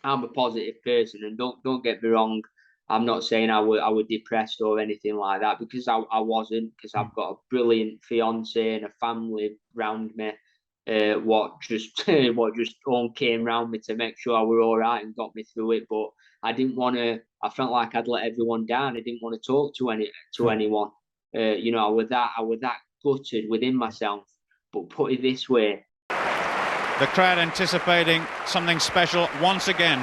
I'm a positive person, and don't get me wrong. I'm not saying I were depressed or anything like that, because I wasn't, because I've got a brilliant fiance and a family round me. What just what just all came round me to make sure I were all right and got me through it. But I didn't want to. I felt like I'd let everyone down. I didn't want to talk to anyone. I was that gutted within myself. But put it this way, the crowd anticipating something special once again.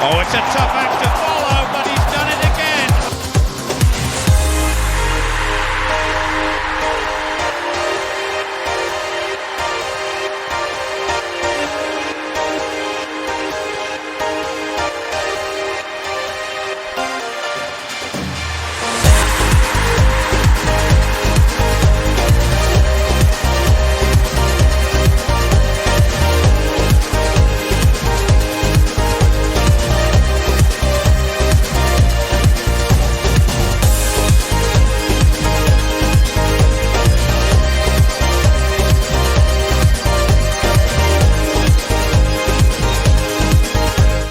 Oh, it's a tough act to follow, but he's done it again.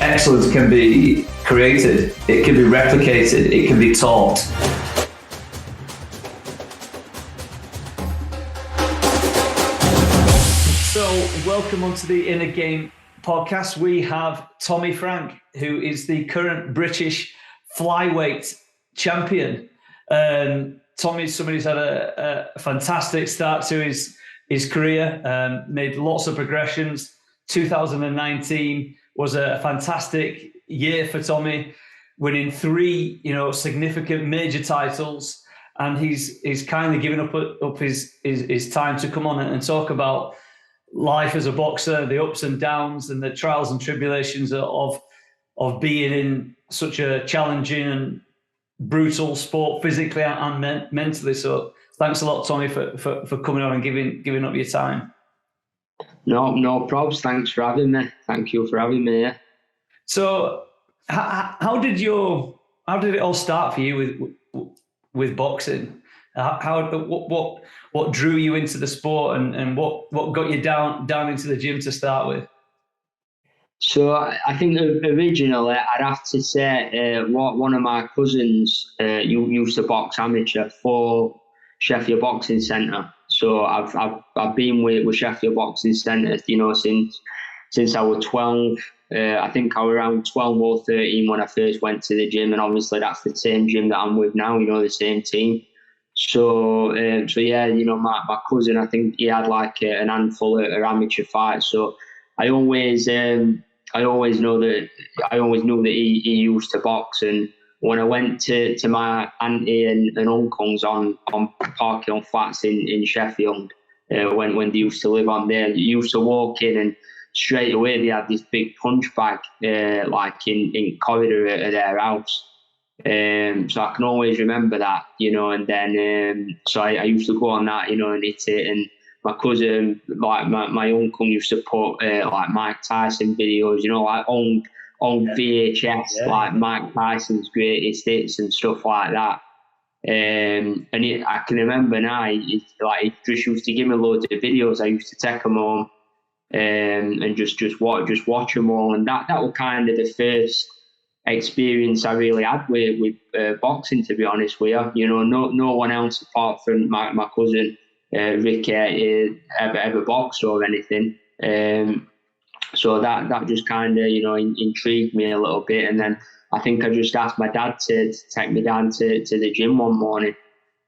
Excellence can be created, it can be replicated, it can be taught. So, welcome onto the Inner Game podcast. We have Tommy Frank, who is the current British flyweight champion. Tommy is somebody who's had a fantastic start to his career, made lots of progressions. 2019 was a fantastic year for Tommy, winning 3, significant major titles, and he's kindly given up his time to come on and talk about life as a boxer, the ups and downs, and the trials and tribulations of being in such a challenging and brutal sport, physically and mentally. So, thanks a lot, Tommy, for coming on and giving up your time. No probs. Thanks for having me. Thank you for having me. Yeah. So, how did it all start for you with boxing? What drew you into the sport, and what got you down into the gym to start with? So I think originally I'd have to say one of my cousins used to box amateur for Sheffield Boxing Centre. So I've been with Sheffield Boxing Centre, since I was 12. I think I was around 12 or 13 when I first went to the gym, and obviously that's the same gym that I'm with now. The same team. So yeah, my cousin, I think he had like an handful of amateur fights. So I always knew that he used to box. And when I went to my auntie and uncles on Park Hill Flats in Sheffield, when they used to live on there, you used to walk in, and straight away they had this big punch bag like in corridor at their house. So I can always remember that, and then so I used to go on that, and hit it. And my cousin, like my uncle, used to put like Mike Tyson videos, like old VHS, like Mike Tyson's greatest hits and stuff like that. I can remember now, he just used to give me loads of videos. I used to take them home and just watch them all. And that was kind of the first experience I really had with boxing, to be honest with you. No one else apart from my cousin Ricky ever boxed or anything. So that just kind of intrigued me a little bit. And then I think I just asked my dad to take me down to the gym one morning.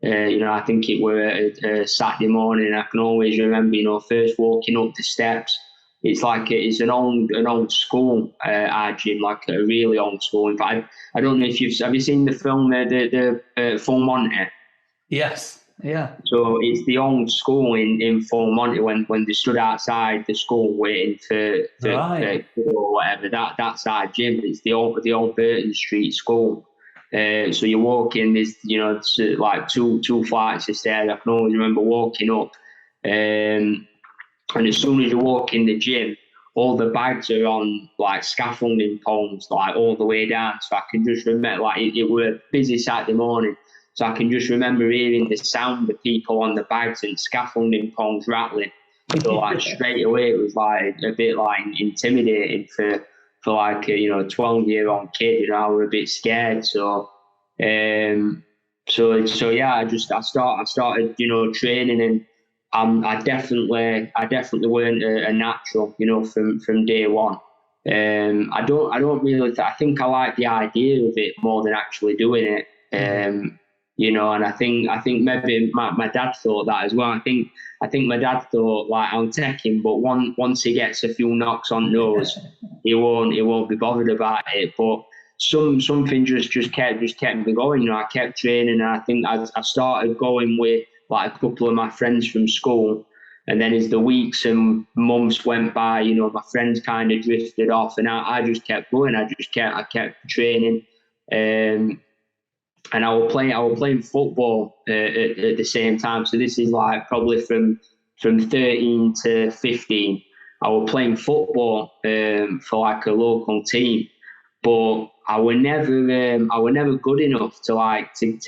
I think it were a Saturday morning. I can always remember, first walking up the steps. It's like it's an old school, our gym, like a really old school. In fact, I don't know if have you seen the film the Full Monty? Yes, yeah. So it's the old school in Full Monty when they stood outside the school waiting for or whatever. That's our gym. It's the old Burton Street School. So you walk in, there's like two flights of stairs. I can always remember walking up. And as soon as you walk in the gym, all the bags are on like scaffolding poles, like all the way down. So I can just remember, like it were a busy Saturday morning. So I can just remember hearing the sound of people on the bags and scaffolding prongs rattling. So like straight away, it was like a bit like intimidating for like a 12-year-old kid. I was a bit scared. So so yeah, I started training, and I definitely weren't a natural from day one. I don't really. I think I like the idea of it more than actually doing it. And I think maybe my dad thought that as well. I think my dad thought like I'll take him, but once he gets a few knocks on nose, he won't be bothered about it. But something just kept me going. I kept training, and I think I started going with like a couple of my friends from school. And then as the weeks and months went by, my friends kind of drifted off, and I just kept going. I kept training. And I was playing football at the same time. So this is like probably from 13 to 15. I was playing football for like a local team, but I was never good enough to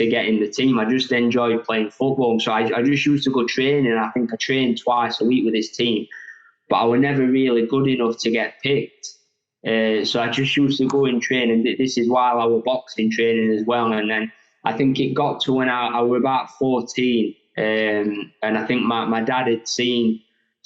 get in the team. I just enjoyed playing football, so I just used to go training. I think I trained twice a week with this team, but I was never really good enough to get picked. So I just used to go in training. This is while I was boxing training as well. And then I think it got to when I was about 14, and I think my dad had seen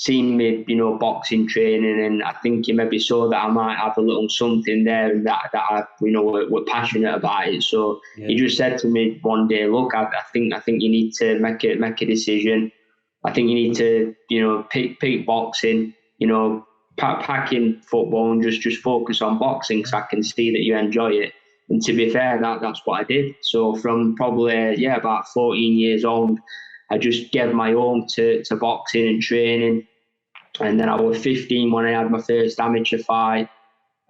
me, boxing training, and I think he maybe saw that I might have a little something there, and that I, were passionate about it. So he just said to me one day, "Look, I think you need to make a decision. I think you need to, pick boxing, packing football and just focus on boxing, because I can see that you enjoy it." And to be fair, that's what I did. So from probably about 14 years old, I just gave my own to boxing and training. And then I was 15 when I had my first amateur fight.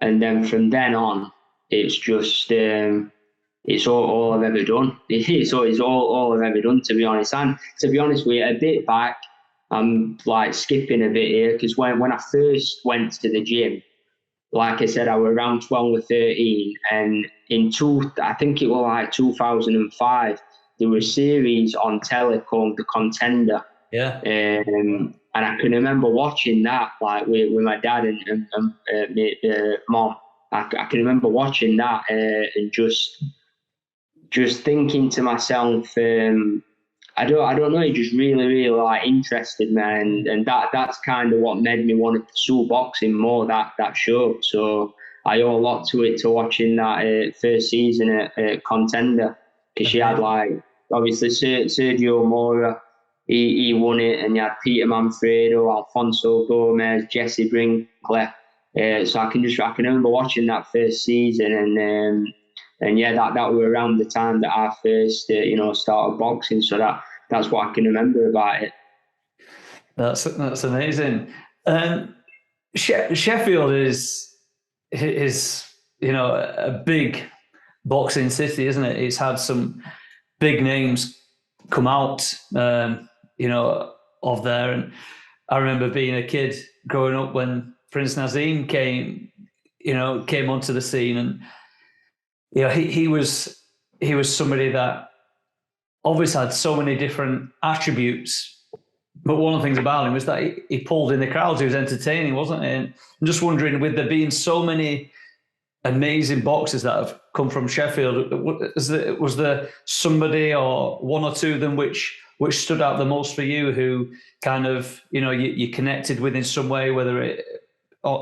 And then from then on, it's just it's all I've ever done. It's all I've ever done, to be honest. And to be honest with you, a bit back, I'm like skipping a bit here, because when I first went to the gym, like I said, I was around 12 or 13, and I think it was like 2005, there was a series on telly called The Contender. Yeah. And I can remember watching that like with my dad and my mom. I can remember watching that and just thinking to myself, I don't know, it just really like interested me, and that's kind of what made me want to pursue boxing more, that show. So I owe a lot to it, to watching that first season at Contender, because she had like obviously Sergio Mora, he won it, and you had Peter Manfredo, Alfonso Gomez, Jesse Brinkley. So I can remember watching that first season, and yeah, that were around the time that I first, started boxing. So that's what I can remember about it. That's amazing. Sheffield is a big boxing city, isn't it? It's had some big names come out, of there. And I remember being a kid growing up when Prince Nazim came onto the scene, and he was somebody that obviously had so many different attributes, but one of the things about him was that he pulled in the crowds. He was entertaining, wasn't he? And I'm just wondering, with there being so many amazing boxers that have come from Sheffield, was there somebody or one or two of them which stood out the most for you, who kind of you connected with in some way, whether it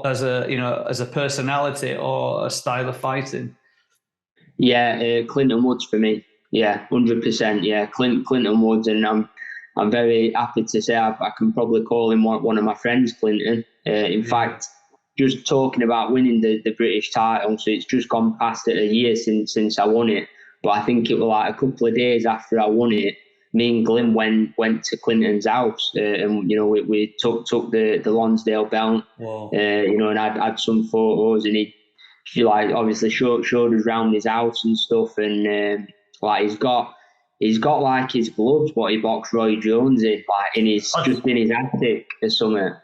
as a personality or a style of fighting? Yeah, Clinton Woods for me. Yeah, 100%. Yeah, Clinton Woods, and I'm very happy to say I can probably call him one of my friends, Clinton. In fact, just talking about winning the British title, so it's just gone past a year since I won it. But I think it was like a couple of days after I won it, me and Glenn went to Clinton's house, and we took the Lonsdale belt. Wow. And I'd had some photos, and he obviously showed us around his house and stuff, and like he's got like his gloves what he boxed Roy Jones in, like in his attic or something.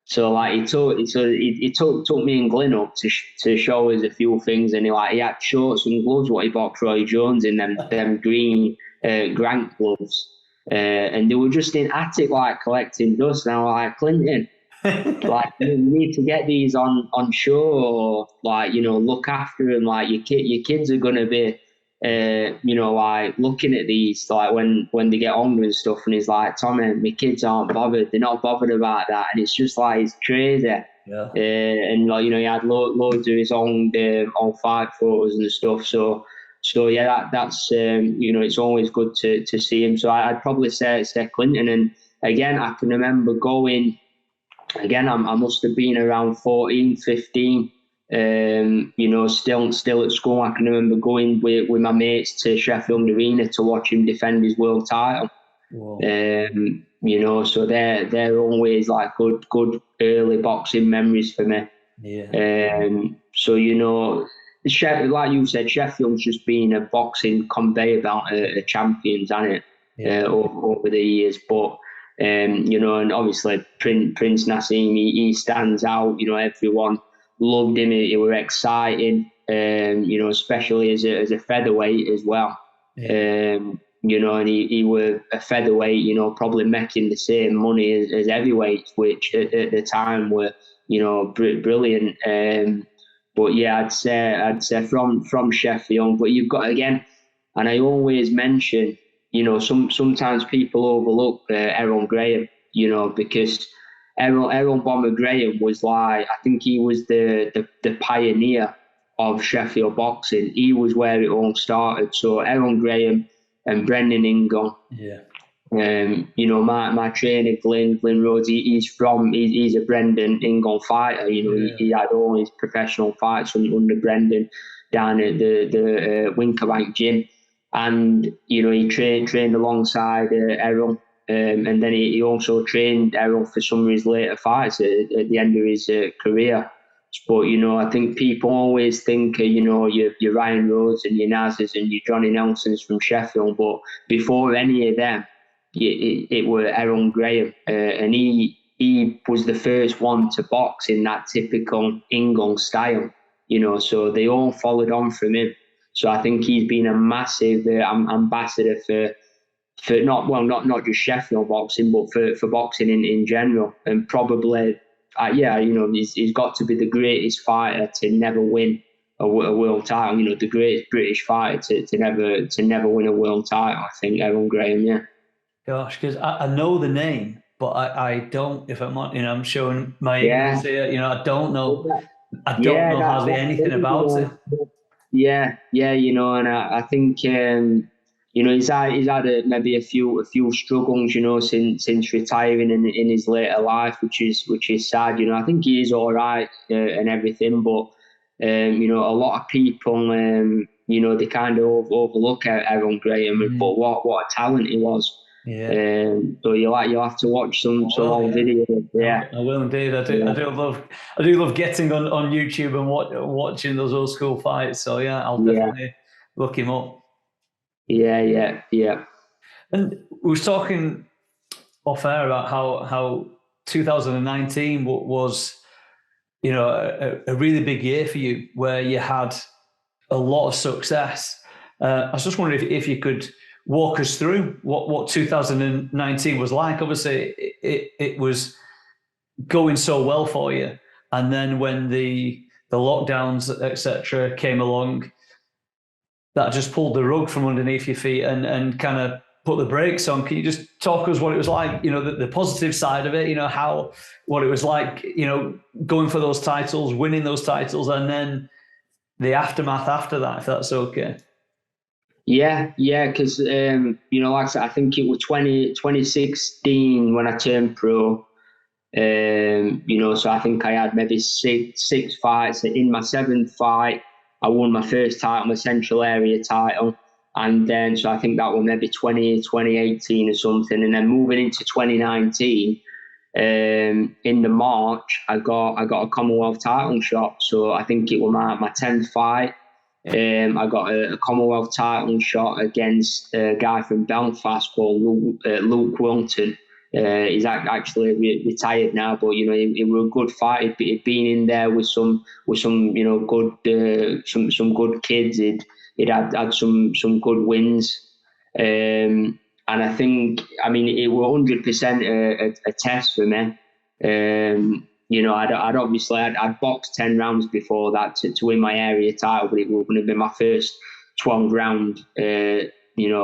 So like he took me and Glenn up to show us a few things, and he had shorts and gloves what he boxed Roy Jones in, them green Grant gloves. And they were just in attic, like collecting dust. And I was like, Clinton, like you need to get these on show, or like, you know, look after them. Like your kids are gonna be, you know, like looking at these like when they get hungry and stuff. And he's like, Tommy, my kids aren't bothered. They're not bothered about that. And it's just like, it's crazy. Yeah. And like, you know, he had loads of his own fight photos and stuff. So yeah, that's you know, it's always good to see him. So I'd probably say Clinton. And again, I can remember going. Again, I must have been around 14, 15. You know, still at school. I can remember going with my mates to Sheffield Arena to watch him defend his world title. You know, so they're always like good early boxing memories for me. Yeah. So, you know, like you said, Sheffield's just been a boxing conveyor belt of champions, hasn't it? Over the years. But you know, and obviously Prince Nassim, he stands out. You know, everyone loved him. He were exciting. You know, especially as a featherweight as well. You know, and he were a featherweight. You know, probably making the same money as heavyweights, which at the time were, you know, brilliant. But yeah, I'd say from Sheffield. But you've got, again, and I always mention, you know, sometimes people overlook Errol Graham, you know, because Errol Bomber Graham was like, I think he was the pioneer of Sheffield boxing. He was where it all started. So Errol Graham and Brendan Ingle. Yeah. You know, my trainer Glenn Rhodes, he's a Brendan Ingle fighter. You know, he had all his professional fights under Brendan down at the Winkerbank gym. And, you know, he trained alongside Errol. And then he also trained Errol for some of his later fights at the end of his career. But, you know, I think people always think, you know, your Ryan Rhodes and your Nazes and your Johnny Nelsons from Sheffield. But before any of them, it were Errol Graham. And he was the first one to box in that typical Ingle style, you know, so they all followed on from him. So I think he's been a massive ambassador for not just Sheffield boxing, but for boxing in general. And probably, you know, he's got to be the greatest fighter to never win a world title. You know, the greatest British fighter to never win a world title. I think Errol Graham. Yeah. Gosh, because I know the name, but I don't. If I'm not, you know, I'm showing my ignorance here. You know, I don't know. I don't know hardly anything about it. Yeah, you know, and I think you know, he's had maybe a few struggles, you know, since retiring in his later life, which is sad. You know, I think he is all right and everything, but you know, a lot of people you know, they kind of overlook Errol Graham, but what a talent he was. Yeah. So you'll have to watch some old video. Yeah, I will indeed. I do love getting on YouTube and watching those old school fights. So yeah, I'll definitely look him up. Yeah. And we were talking off air about how 2019 was, you know, a really big year for you, where you had a lot of success. I was just wondering if you could walk us through what 2019 was like. Obviously, it was going so well for you, and then when the lockdowns, etc., came along, that just pulled the rug from underneath your feet and kind of put the brakes on. Can you just talk us what it was like? You know, the positive side of it. You know, what it was like. You know, going for those titles, winning those titles, and then the aftermath after that, if that's okay. Yeah, because you know, like I said, I think it was 2016 when I turned pro. You know, so I think I had maybe six fights. In my seventh fight, I won my first title, my Central Area title, and then so I think that was maybe 2018 or something. And then moving into 2019, in the March, I got a Commonwealth title shot. So I think it was my 10th fight. I got a Commonwealth title shot against a guy from Belfast called Luke Wilton. He's actually retired now, but you know, he was a good fight. He'd been in there with some you know, good some good kids. He'd had some good wins. And I think, I mean, it was 100% a test for me. I'd boxed 10 rounds before that to win my area title, but it was going to be my first 12 round,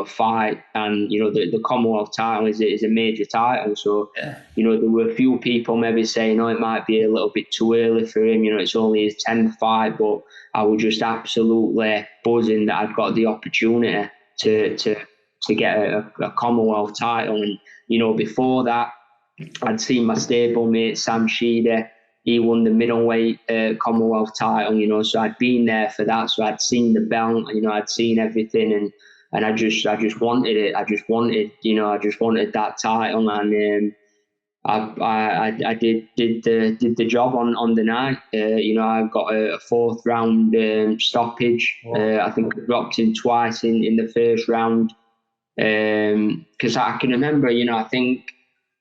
fight. And, the Commonwealth title is a major title. So, there were a few people maybe saying, it might be a little bit too early for him. It's only his 10th fight, but I was just absolutely buzzing that I'd got the opportunity to get a Commonwealth title. And, before that, I'd seen my stablemate, Sam Sheedy. He won the middleweight Commonwealth title, so I'd been there for that. So I'd seen the belt, I'd seen everything, and I just wanted it. I just wanted that title, and I did the job on the night. I got a fourth round stoppage. Wow. I think I dropped him twice in the first round. Because I can remember,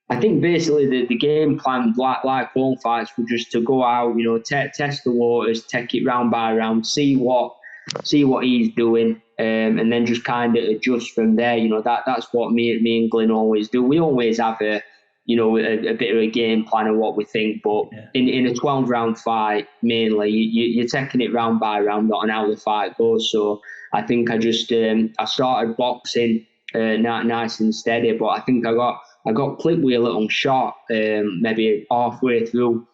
I think basically the game plan, like all fights, was just to go out, test the waters, take it round by round, see what he's doing, and then just kind of adjust from there. That's what me and Glyn always do. We always have a bit of a game plan of what we think, but in a 12-round fight, mainly, you're taking it round by round, not on how the fight goes. So I think I just I started boxing nice and steady, but I think I got clipped with a little shot maybe halfway through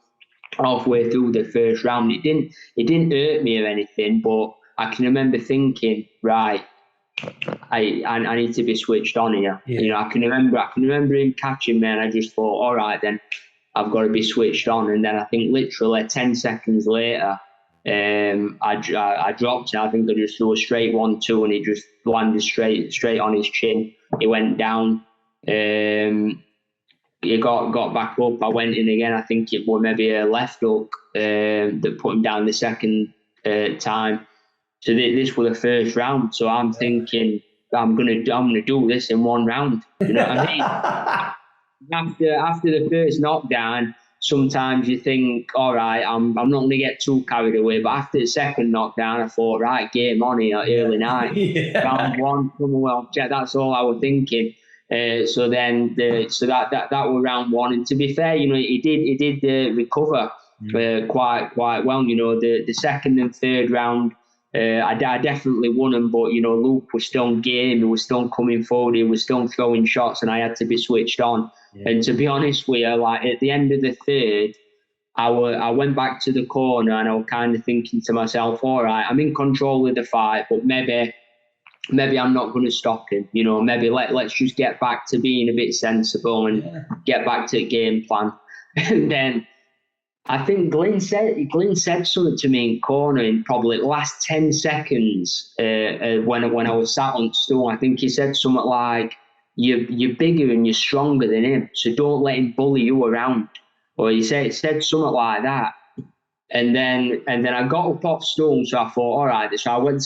the first round. It didn't hurt me or anything, but I can remember thinking, right, I need to be switched on here. I can remember him catching me, and I just thought, all right, then I've got to be switched on. And then I think literally 10 seconds later, I dropped it. I think I just threw a straight 1-2, and he just landed straight on his chin. He went down. He got back up. I went in again. I think it was maybe a left hook that put him down the second time. So this was the first round. So I'm thinking I'm gonna do this in one round. You know what I mean? After the first knockdown, sometimes you think, all right, I'm not going to get too carried away. But after the second knockdown, I thought, right, game on here, early night. Round one, Commonwealth, that's all I was thinking. So that was round one. And to be fair, he did recover quite well. The second and third round, I definitely won them, but Luke was still game. He was still coming forward. He was still throwing shots, and I had to be switched on. And to be honest with you, like at the end of the third, I went back to the corner, and I was kind of thinking to myself, all right, I'm in control of the fight, but maybe I'm not going to stop him. Maybe let's just get back to being a bit sensible and get back to the game plan. And then I think Glyn said something to me in corner in probably the last 10 seconds when I was sat on stool. I think he said something like, you're bigger and you're stronger than him, so don't let him bully you around. Or he said something like that. And then I got up off stool, so I thought, all right. So I went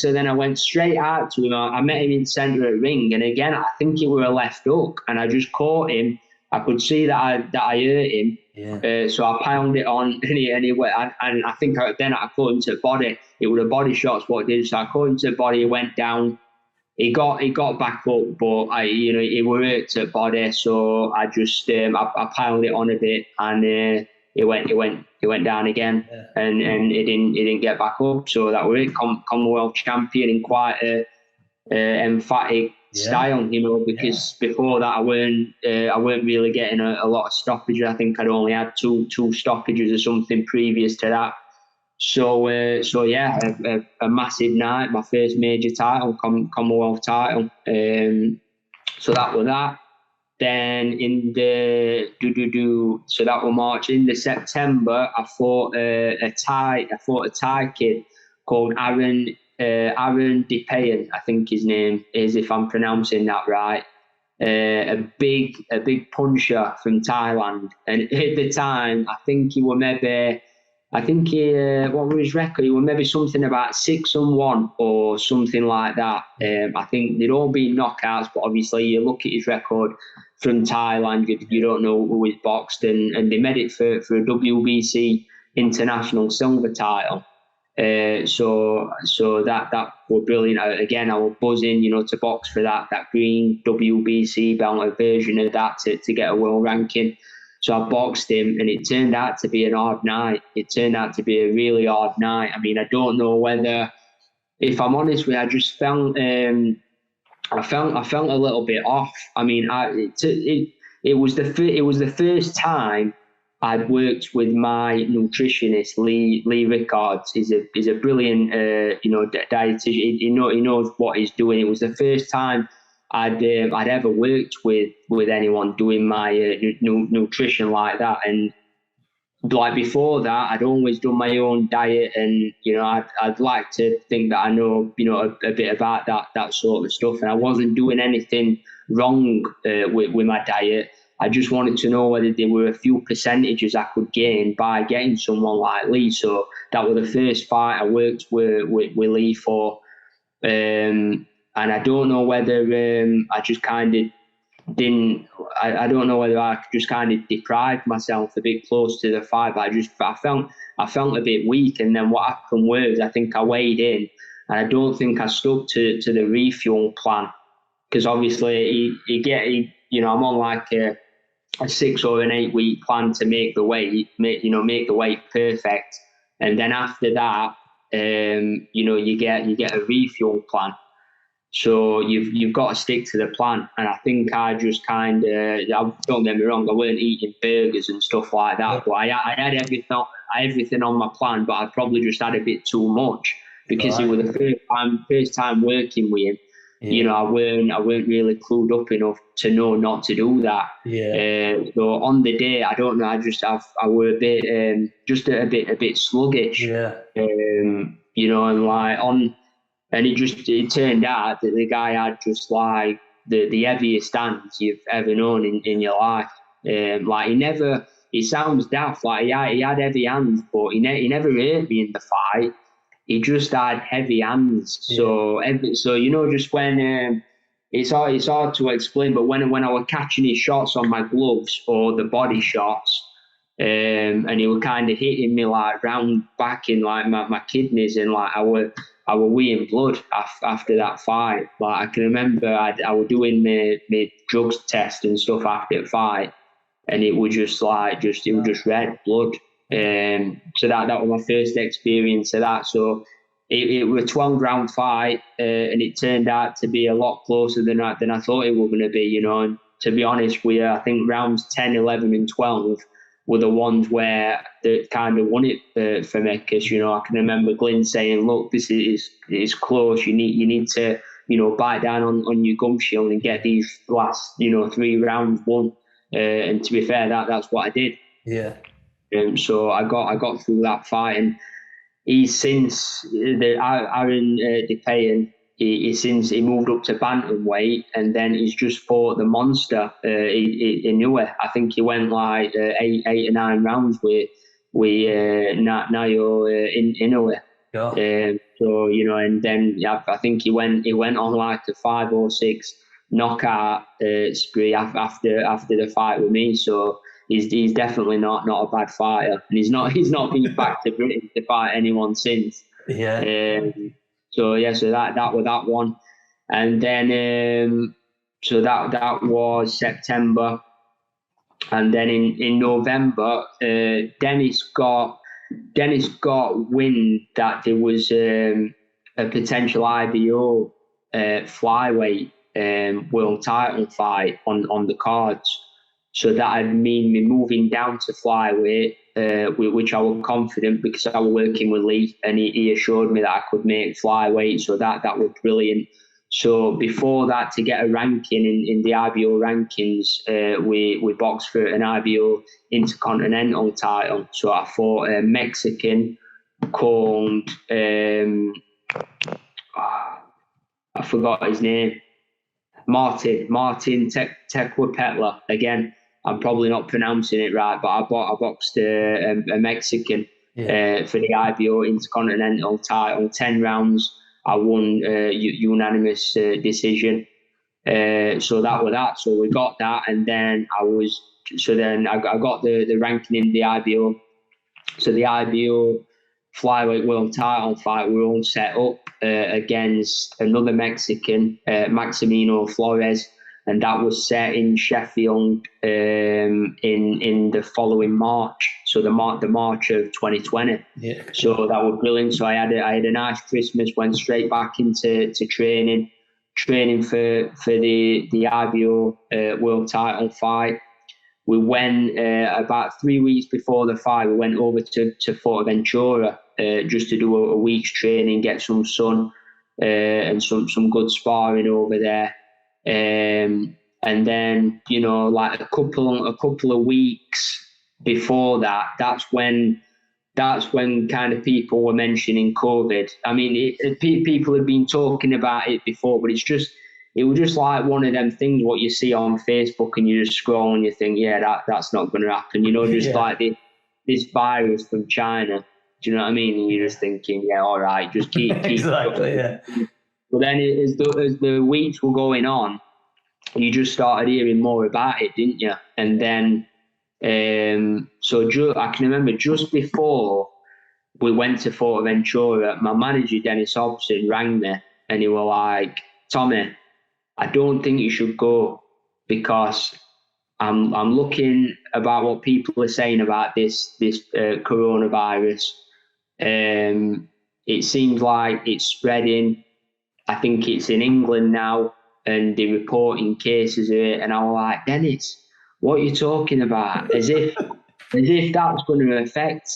straight out to him. I met him in the centre of the ring, and again, I think it was a left hook, and I just caught him. I could see that I hurt him. So I pounded it on, and he went, and I think I caught him to the body. It was a body shot's what it did. So I caught him to the body. He went down. He got back up, but he was hurt to the body. So I just I pounded it on a bit, and he went down again, and he didn't get back up. So that was it. Commonwealth champion in quite a emphatic style, because before that I weren't really getting a lot of stoppages. I think I'd only had two stoppages or something previous to that. So a massive night, my first major title, Commonwealth title. So that was that. Then in the so that was March. In the September, I fought a Thai kid called Aaron Dipayan, I think his name is, if I'm pronouncing that right. A big puncher from Thailand, and at the time, I think he was maybe. What was his record? He was maybe something about 6-1 or something like that. I think they'd all been knockouts, but obviously you look at his record from Thailand, you don't know who he's boxed, and they made it for a WBC international silver title. So that was brilliant. Again, I was buzzing, to box for that green WBC belt, a version of that to get a world ranking. So I boxed him, and it turned out to be an hard night. It turned out to be a really hard night. I mean, I don't know whether, if I'm honest with you, I just felt I felt a little bit off. I mean, it was the first time I'd worked with my nutritionist, Lee Rickards. He's a brilliant dietitian. He knows what he's doing. It was the first time I'd ever worked with anyone doing my nutrition like that. And like before that, I'd always done my own diet, and I'd like to think that I know a bit about that sort of stuff, and I wasn't doing anything wrong with my diet. I just wanted to know whether there were a few percentages I could gain by getting someone like Lee. So that was the first fight I worked with Lee for, and I don't know whether I just kind of didn't. I don't know whether I just kind of deprived myself a bit close to the fight, but I felt a bit weak. And then what happened was, I think I weighed in, and I don't think I stuck to the refuel plan, because obviously I'm on like a 6 or an 8 week plan to make the weight perfect, and then after that, you get a refuel plan. So you've got to stick to the plan, and I think I just kind of, don't get me wrong, I weren't eating burgers and stuff like that, but I had everything on my plan, but I probably just had a bit too much, because it was the first time working with him. Yeah. I weren't really clued up enough to know not to do that. Yeah. So on the day, I don't know, I were a bit just a bit sluggish. Yeah. And like and it turned out that the guy had just like the heaviest hands you've ever known in your life. Like it sounds daft, like he had heavy hands, but he never hurt me in the fight. He just had heavy hands. Yeah. So just when it's hard to explain, but when I was catching his shots on my gloves or the body shots, and he was kind of hitting me like round back in like my kidneys, and like I were weeing blood after that fight. Like I can remember I was doing my drugs test and stuff after the fight, and it was just red blood. So that was my first experience of that. So it was a 12-round fight, and it turned out to be a lot closer than I thought it was going to be. And to be honest with you, I think rounds 10, 11, and 12 were the ones where they kind of won it for me, because I can remember Glyn saying, "Look, this is close. You need to bite down on your gum shield and get these last 3 rounds won." And to be fair, that's what I did. Yeah. So I got through that fight, and he's since Aaron DePayan. He moved up to bantamweight, and then he's just fought the monster in Inoue. I think he went like 8 or 9 rounds with Nayo in Inoue. Yeah. So and then I think he went on like a 5 or 6 knockout spree after the fight with me. So he's definitely not a bad fighter, and he's not been back to Britain to fight anyone since. Yeah. So that was that one, and then so that was September, and then in November, Dennis got wind that there was a potential IBO flyweight world title fight on the cards. So that would mean me moving down to flyweight, which I was confident, because I was working with Lee, and he assured me that I could make flyweight. So that was brilliant. So before that, to get a ranking in the IBO rankings, we boxed for an IBO Intercontinental title. So I fought a Mexican called I forgot his name. Martin Tequapetla. Again, I'm probably not pronouncing it right, but I boxed a Mexican for the IBO Intercontinental title. 10 rounds, I won unanimous decision. So that was that. So we got that, and then I got the ranking in the IBO. So the IBO flyweight world title fight were all set up against another Mexican, Maximino Flores, and that was set in Sheffield in the following March, so the March of 2020. Yeah. So that was brilliant. So I had a nice Christmas. Went straight back into training for the IBO world title fight. We went about 3 weeks before the fight. We went over to Fuerteventura just to do a week's training, get some sun and some good sparring over there. And then, you know, like a couple of weeks before that, that's when kind of people were mentioning COVID. I mean, people had been talking about it before, but it was just like one of them things what you see on Facebook and you just scroll and you think, yeah, that's not going to happen. You know, just like this virus from China. Do you know what I mean? And you're just thinking, yeah, all right, just keep exactly, yeah. But then as the weeks were going on, you just started hearing more about it, didn't you? And then, I can remember just before we went to Fuerteventura, my manager, Dennis Hobson, rang me and he was like, Tommy, I don't think you should go because I'm looking about what people are saying about this coronavirus. It seems like it's spreading. I think it's in England now and they're reporting cases of it. And I was like, Dennis, what are you talking about? As if that's going to affect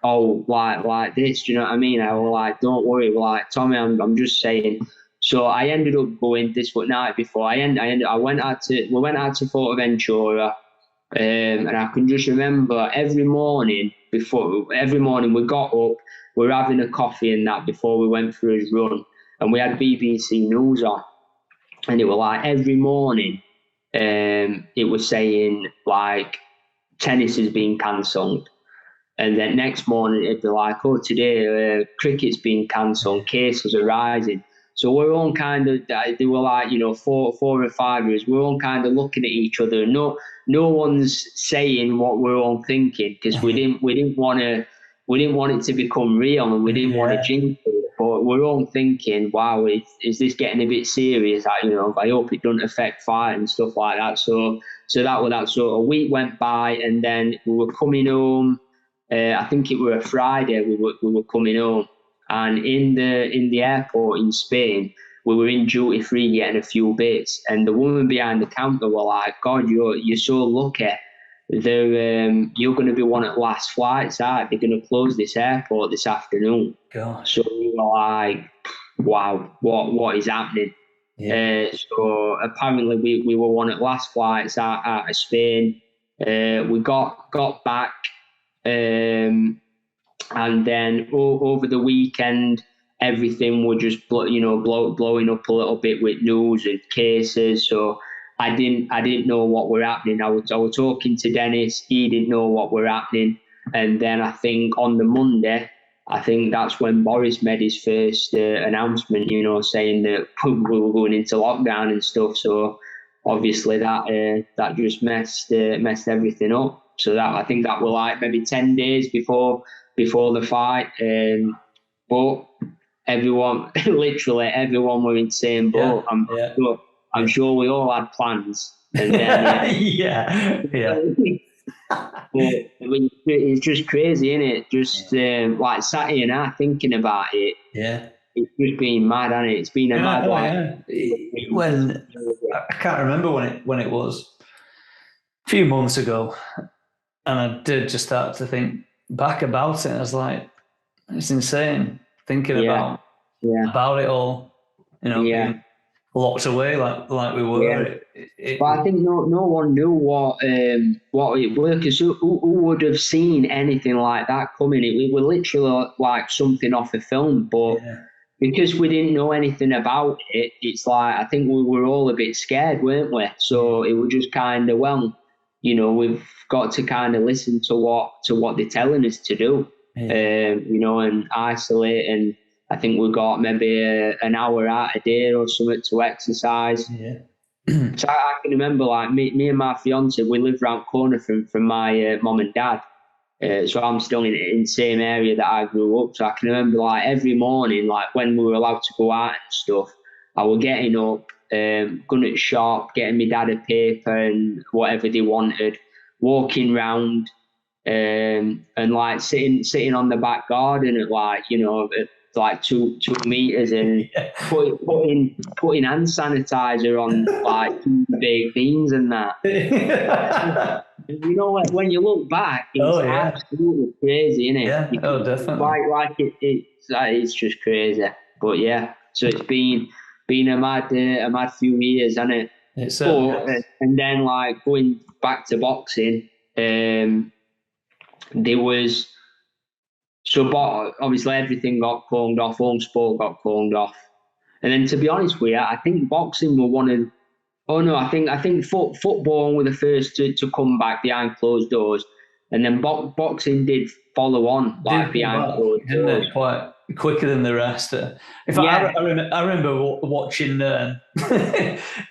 like this. Do you know what I mean? I was like, don't worry. Like, Tommy, I'm just saying. So I ended up going this night before. We went out to Fuerteventura, and I can just remember every morning we got up, we were having a coffee and that before we went for his run, and we had BBC News on, and it was like every morning, it was saying like tennis has been cancelled. And then next morning it'd be like, oh, today cricket's been cancelled, cases are rising. So we're all kind of, they were like, you know, four or five years, we're all kind of looking at each other. No one's saying what we're all thinking because we didn't want it to become real and we didn't want to jinx it. But we're all thinking, wow, is this getting a bit serious? You know, I hope it doesn't affect fight and stuff like that. So that was that. So a week went by and then we were coming home. I think it was a Friday. We were coming home, and in the airport in Spain, we were in duty free getting a few bits, and the woman behind the counter were like, "God, you're so lucky. You're going to be one of the last flights out. They're going to close this airport this afternoon." Gosh. So we were like, "Wow, what is happening?" Yeah. So apparently we were one of the last flights out of Spain. We got back. And then over the weekend, everything was just blowing up a little bit with news and cases. So I didn't know what were happening. I was talking to Dennis. He didn't know what were happening. And then I think on the Monday, I think that's when Boris made his first announcement. You know, saying that we were going into lockdown and stuff. So obviously that just messed everything up. So I think that were like maybe 10 days before the fight. But everyone, literally everyone were in the same boat. I'm sure we all had plans. And then, yeah. It's just crazy, isn't it? Just like sat here now thinking about it. Yeah. It's just been mad, hasn't it? It's been a mad one. When I can't remember when it was, a few months ago, and I did just start to think back about it. I was like, it's insane thinking about it all. You know, being locked away like we were. But I think no one knew what it was, because who would have seen anything like that coming? It was literally like something off a film, but. Yeah. Because we didn't know anything about it, it's like I think we were all a bit scared, weren't we? So it was just kind of, well, you know, we've got to kind of listen to what they're telling us to do, you know, and isolate. And I think we got maybe an hour out a day or something to exercise. Yeah. So I can remember, like me and my fiance, we lived round the corner from my mum and dad. So I'm still in the same area that I grew up. So I can remember like every morning, like when we were allowed to go out and stuff, I was getting up, going to the shop, getting my dad a paper and whatever they wanted, walking round, and like sitting on the back garden at like, at like 2 meters and putting hand sanitizer on like baked beans and that. When you look back, it's absolutely crazy, isn't it? Yeah, definitely. Like it's just crazy. But yeah, so it's been a mad few years, hasn't it? And then like going back to boxing, there was obviously everything got cloned off, home sport got cloned off, and then to be honest with you, I think boxing were one of. Oh no, I think football were the first to come back behind closed doors, and then boxing did follow on behind closed doors. Didn't it? Quite quicker than the rest. I remember watching. I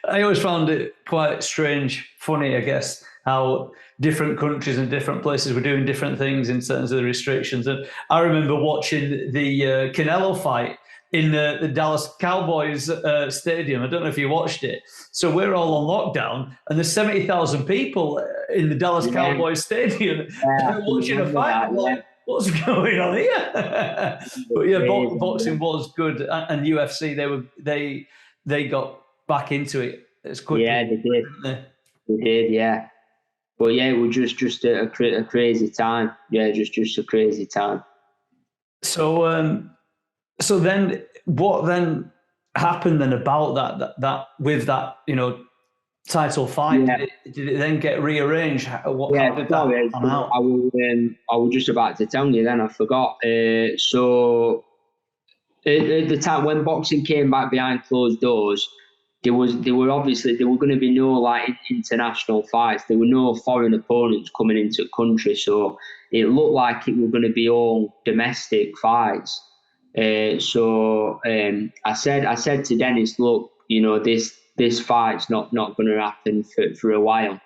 always found it quite strange, funny, I guess, how different countries and different places were doing different things in terms of the restrictions. And I remember watching the Canelo fight in the Dallas Cowboys stadium. I don't know if you watched it. So we're all on lockdown, and there's 70,000 people in the Dallas Cowboys stadium watching a fight. I'm like, what's going on here? But yeah, boxing was good, and UFC they got back into it as quickly. Yeah, they did. They did, yeah. But yeah, it was just a crazy time. Yeah, just a crazy time. So then, what then happened then about that with that title fight? Yeah. Did it then get rearranged? How did that come out? I was just about to tell you. Then I forgot. So at the time when boxing came back behind closed doors, there were going to be no like international fights. There were no foreign opponents coming into the country, so it looked like it was going to be all domestic fights. So I said to Dennis, look, this fight's not going to happen for a while.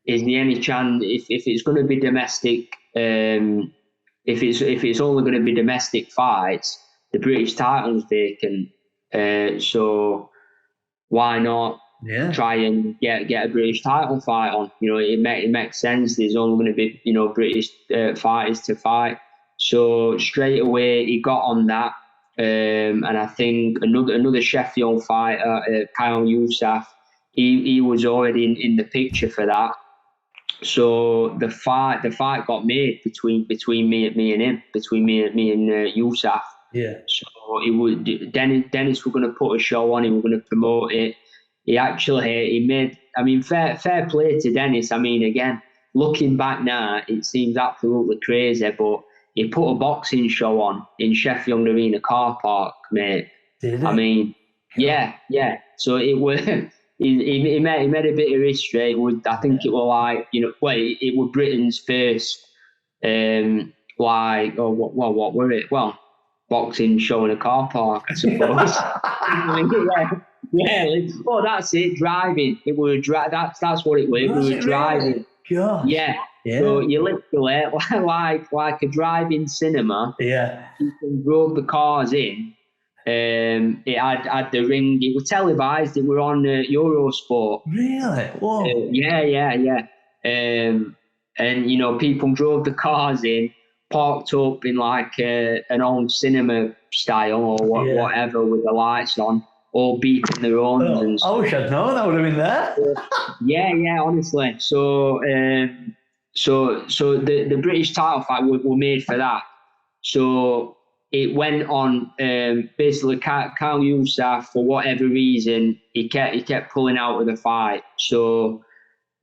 Is there any chance if it's going to be domestic? If it's only going to be domestic fights, the British title's vacant. So why not try and get a British title fight on? It makes sense. There's only going to be British fighters to fight. So straight away he got on that, and I think another Sheffield fighter, Kyle Yousaf, he was already in the picture for that. So the fight got made between me and him, between me and Yousaf. Yeah. So it was Dennis were going to put a show on. He was going to promote it. He made. I mean, fair play to Dennis. I mean, again, looking back now, it seems absolutely crazy, but he put a boxing show on in Sheffield Arena car park, mate. Did he? I mean, yeah. So it was. He made a bit of history. I think it was like it was Britain's first what were it? Well, boxing show in a car park, I suppose. Yeah. Well, that's it. Driving. It was that's what it was. It was driving. Gosh. Yeah. So you literally like a drive-in cinema. Yeah. You drove the cars in. It had the ring. It was televised. It were on Eurosport. Really? Whoa. Yeah. And people drove the cars in, parked up in like an old cinema style or whatever with the lights on, all beeping their horns. And I wish I'd known. I would have been there. Yeah, honestly. So the British title fight were made for that. So it went on. Basically, Kyle Yousaf, for whatever reason, he kept pulling out of the fight. So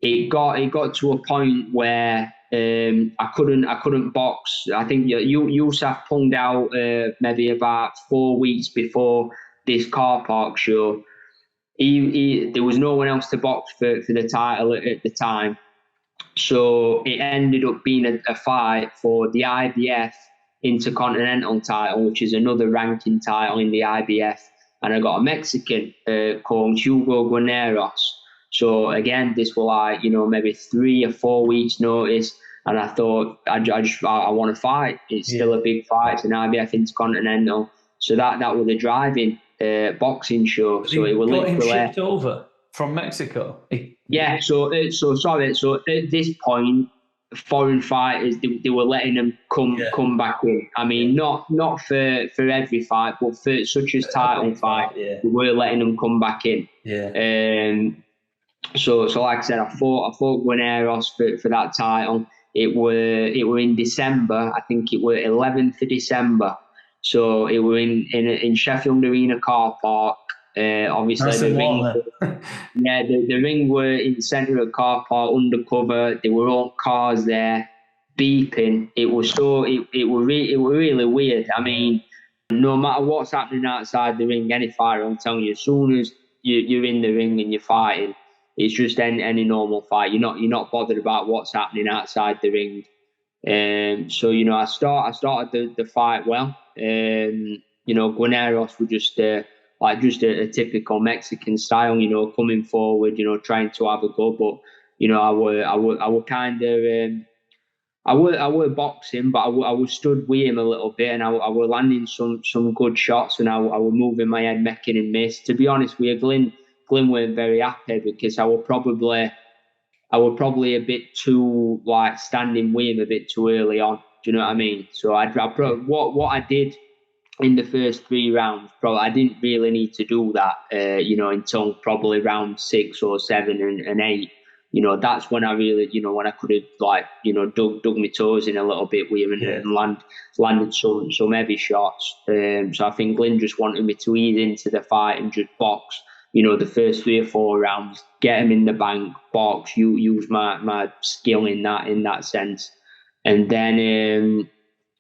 it got to a point where I couldn't box. I think Yousaf pulled out maybe about 4 weeks before this car park show. There was no one else to box for the title at the time. So it ended up being a fight for the IBF Intercontinental title, which is another ranking title in the IBF. And I got a Mexican called Hugo Guarneros. So again, this was like, maybe 3 or 4 weeks notice. and I thought I want to fight. It's still a big fight. It's an IBF Intercontinental, so that was the driving boxing show. So it was got him literally shipped over from Mexico. yeah. So sorry. So at this point, foreign fighters they were letting them come back in. I mean, not for every fight, but for such as title fight, they were letting them come back in. So like I said, I fought Guarneros for that title. It were in December. I think it were 11th of December. So it were in Sheffield Arena car park. Obviously the ring. The ring were in the centre of the car park, undercover. There were all cars there, beeping. It was really weird. I mean, no matter what's happening outside the ring, any fighter, I'm telling you, as soon as you're in the ring and you're fighting, it's just any normal fight. You're not bothered about what's happening outside the ring. So I started the fight well. Guarneros were just a typical Mexican style. Coming forward, trying to have a go. But I were kind of. I were boxing, but I was stood with him a little bit, and I were landing some good shots, and I were moving my head, making him miss. To be honest with you, Glyn weren't very happy because I were probably a bit too standing with him a bit too early on. Do you know what I mean? So what I did in the first 3 rounds, probably I didn't really need to do that. Until probably round 6 or 7 and 8. That's when I really, when I could have dug my toes in a little bit with him and landed some heavy shots. So I think Glyn just wanted me to ease into the fight and just box, the first 3 or 4 rounds, get him in the bank, box, use my skill in that sense. And then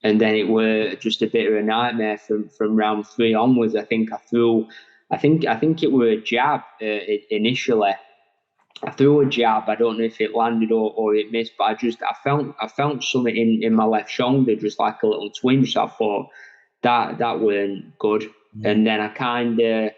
it were just a bit of a nightmare from round 3 onwards. I think it were a jab initially. I threw a jab. I don't know if it landed or it missed, but I felt something in my left shoulder, just like a little twinge. So I thought that weren't good. And then I kind of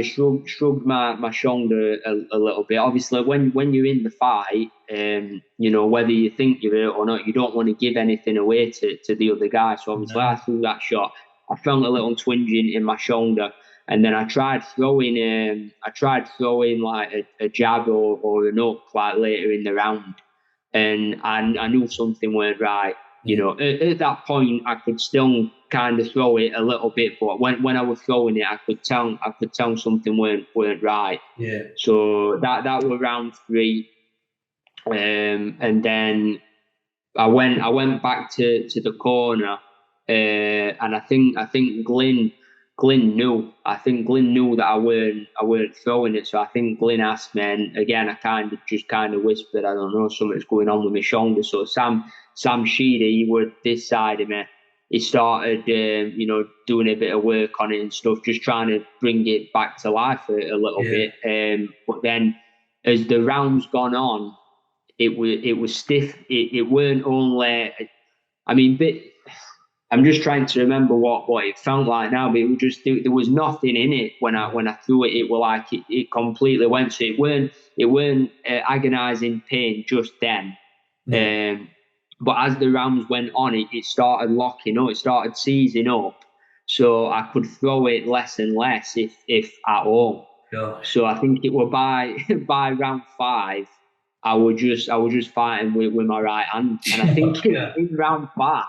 shrugged my shoulder a little bit. Obviously, when you're in the fight, whether you think you're hurt or not, you don't want to give anything away to the other guy. So obviously, I threw that shot. I felt a little twinge in my shoulder. And then I tried throwing like a jab or an up later in the round, and I knew something weren't right. At that point I could still kind of throw it a little bit, but when I was throwing it, I could tell something weren't right. Yeah. So that was round 3, and then I went back to the corner, and I think Glyn knew. I think Glyn knew that I weren't throwing it. So I think Glyn asked me, and again I kind of whispered, I don't know, something's going on with my shoulder. So Sam Sheedy, he was this side of me. He started, doing a bit of work on it and stuff, just trying to bring it back to life a little bit. But then, as the rounds gone on, it was stiff. It weren't only. I mean, I'm just trying to remember what it felt like now, but it was just there was nothing in it when I threw it. It was like it completely went. So it weren't agonising pain just then. But as the rounds went on, it started locking up. It started seizing up, so I could throw it less and less, if at all. Gosh. So I think it was by round 5, I was just fighting with my right hand, and I think in round 5.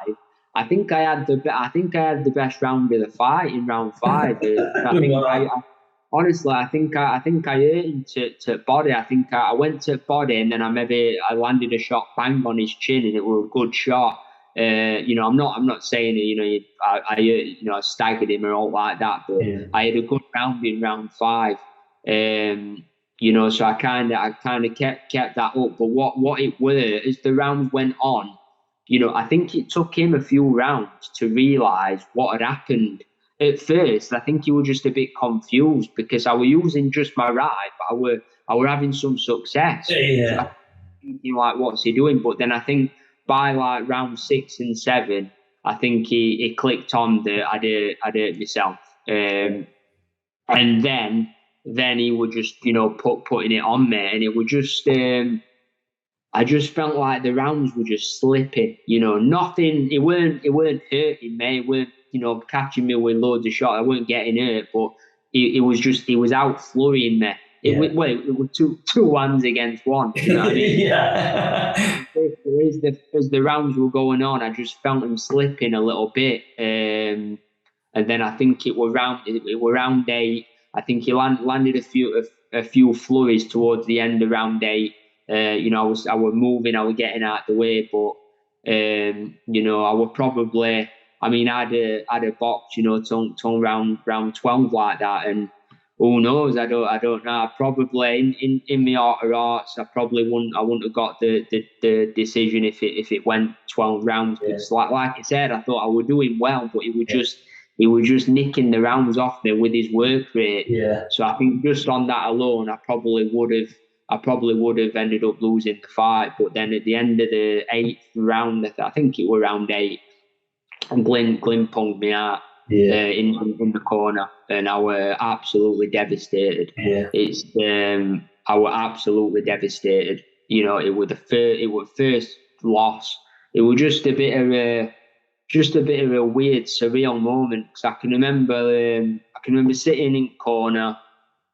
I think I had the best round of the fight in round 5. Honestly, I think I hurt him to body. I think I went to body, and then I landed a shot bang on his chin, and it was a good shot. I'm not saying I staggered him or all like that, but I had a good round in round 5. So I kind of kept that up. But what it were as the rounds went on. I think it took him a few rounds to realise what had happened. At first, I think he was just a bit confused because I was using just my right, but I were having some success. Yeah. So I was thinking, what's he doing? But then I think by round 6 and 7, I think he clicked on that I'd hurt myself. And then he was just, putting it on me, and it was just. I just felt like the rounds were just slipping. Nothing. It weren't hurting me. It weren't catching me with loads of shots. I weren't getting hurt, but it was out flurrying me. It was two ones against one. You know what I mean? Yeah. As the rounds were going on, I just felt him slipping a little bit. And then I think it were round 8. I think he landed a few flurries towards the end of round 8. I was moving, I was getting out of the way, but I would probably. I mean, I'd a box, till round 12 like that, and who knows? I don't know. I probably in my heart of hearts, I wouldn't have got the decision if it went 12 rounds. Because like I said, I thought I was doing well, but he was just nicking the rounds off me with his work rate. Yeah. So I think just on that alone, I probably would have ended up losing the fight. But then at the end of the 8th round, I think it was round 8, and Glyn punked me out in the corner, and I were absolutely devastated. Yeah. I were absolutely devastated. It was first loss. It was just a bit of a weird, surreal moment, because I can remember sitting in corner,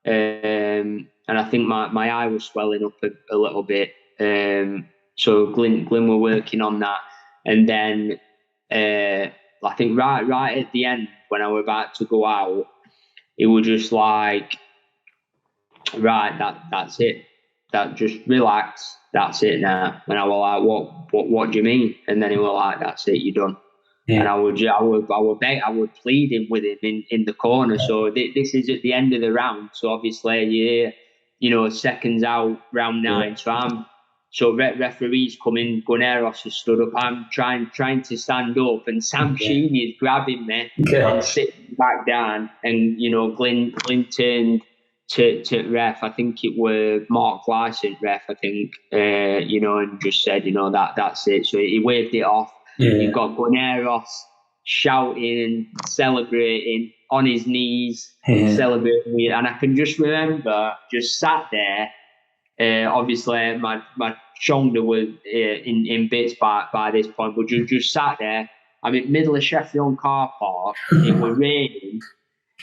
and I think my eye was swelling up a little bit. So Glyn were working on that, and then I think right at the end, when I was about to go out, it was just like, right, that's it. That just relax. That's it now. And I was like, what do you mean? And then he was like, that's it, you're done. Yeah. And I was pleading with him in the corner. So this is at the end of the round. So obviously, seconds out, round 9. So referees come in. Guneros has stood up. I'm trying to stand up, and Sam Sheeny is grabbing me and sitting back down. And Glyn turned to ref. I think it were Mark Lyson ref. I think and just said that's it. So he waved it off. Yeah. You've got Guneros shouting, celebrating, on his knees, celebrating, and I can just remember just sat there. Obviously, my shoulder was in bits by this point, but just sat there. I'm in middle of Sheffield car park. It was raining.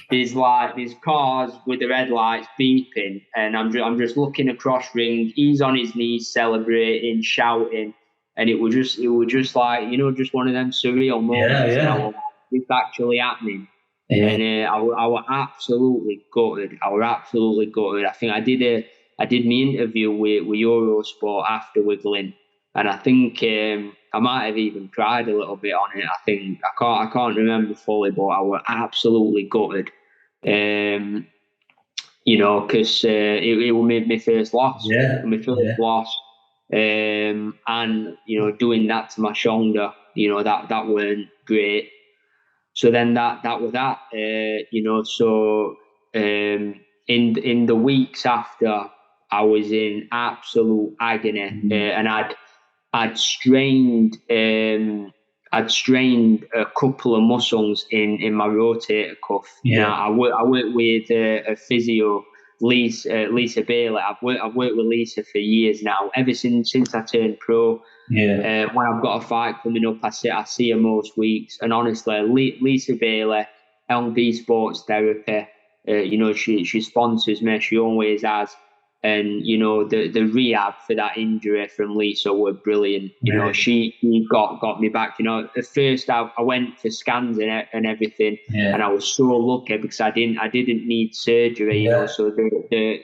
There's cars with the red lights beeping, and I'm just looking across ring. He's on his knees celebrating, shouting, and it was just like just one of them surreal moments. Yeah. It's actually happening. Yeah. And I was absolutely gutted. I think I did my interview with Eurosport after with Glyn, and I think I might have even cried a little bit on it. I think I can't remember fully, but I was absolutely gutted. Because it was my first loss. Yeah, my first loss. And doing that to my shoulder, that weren't great. So then that was that. So in the weeks after, I was in absolute agony, and I'd strained a couple of muscles in my rotator cuff. Yeah, now, I work with a physio, Lisa Bailey. I've worked with Lisa for years now, ever since I turned pro. Yeah. When I've got a fight coming up, I see her most weeks, and honestly, Lisa Bailey, LB Sports Therapy. She sponsors me. She always has. And the rehab for that injury from Lisa were brilliant. She got me back. At first I went for scans and everything, and I was so lucky because I didn't need surgery. So the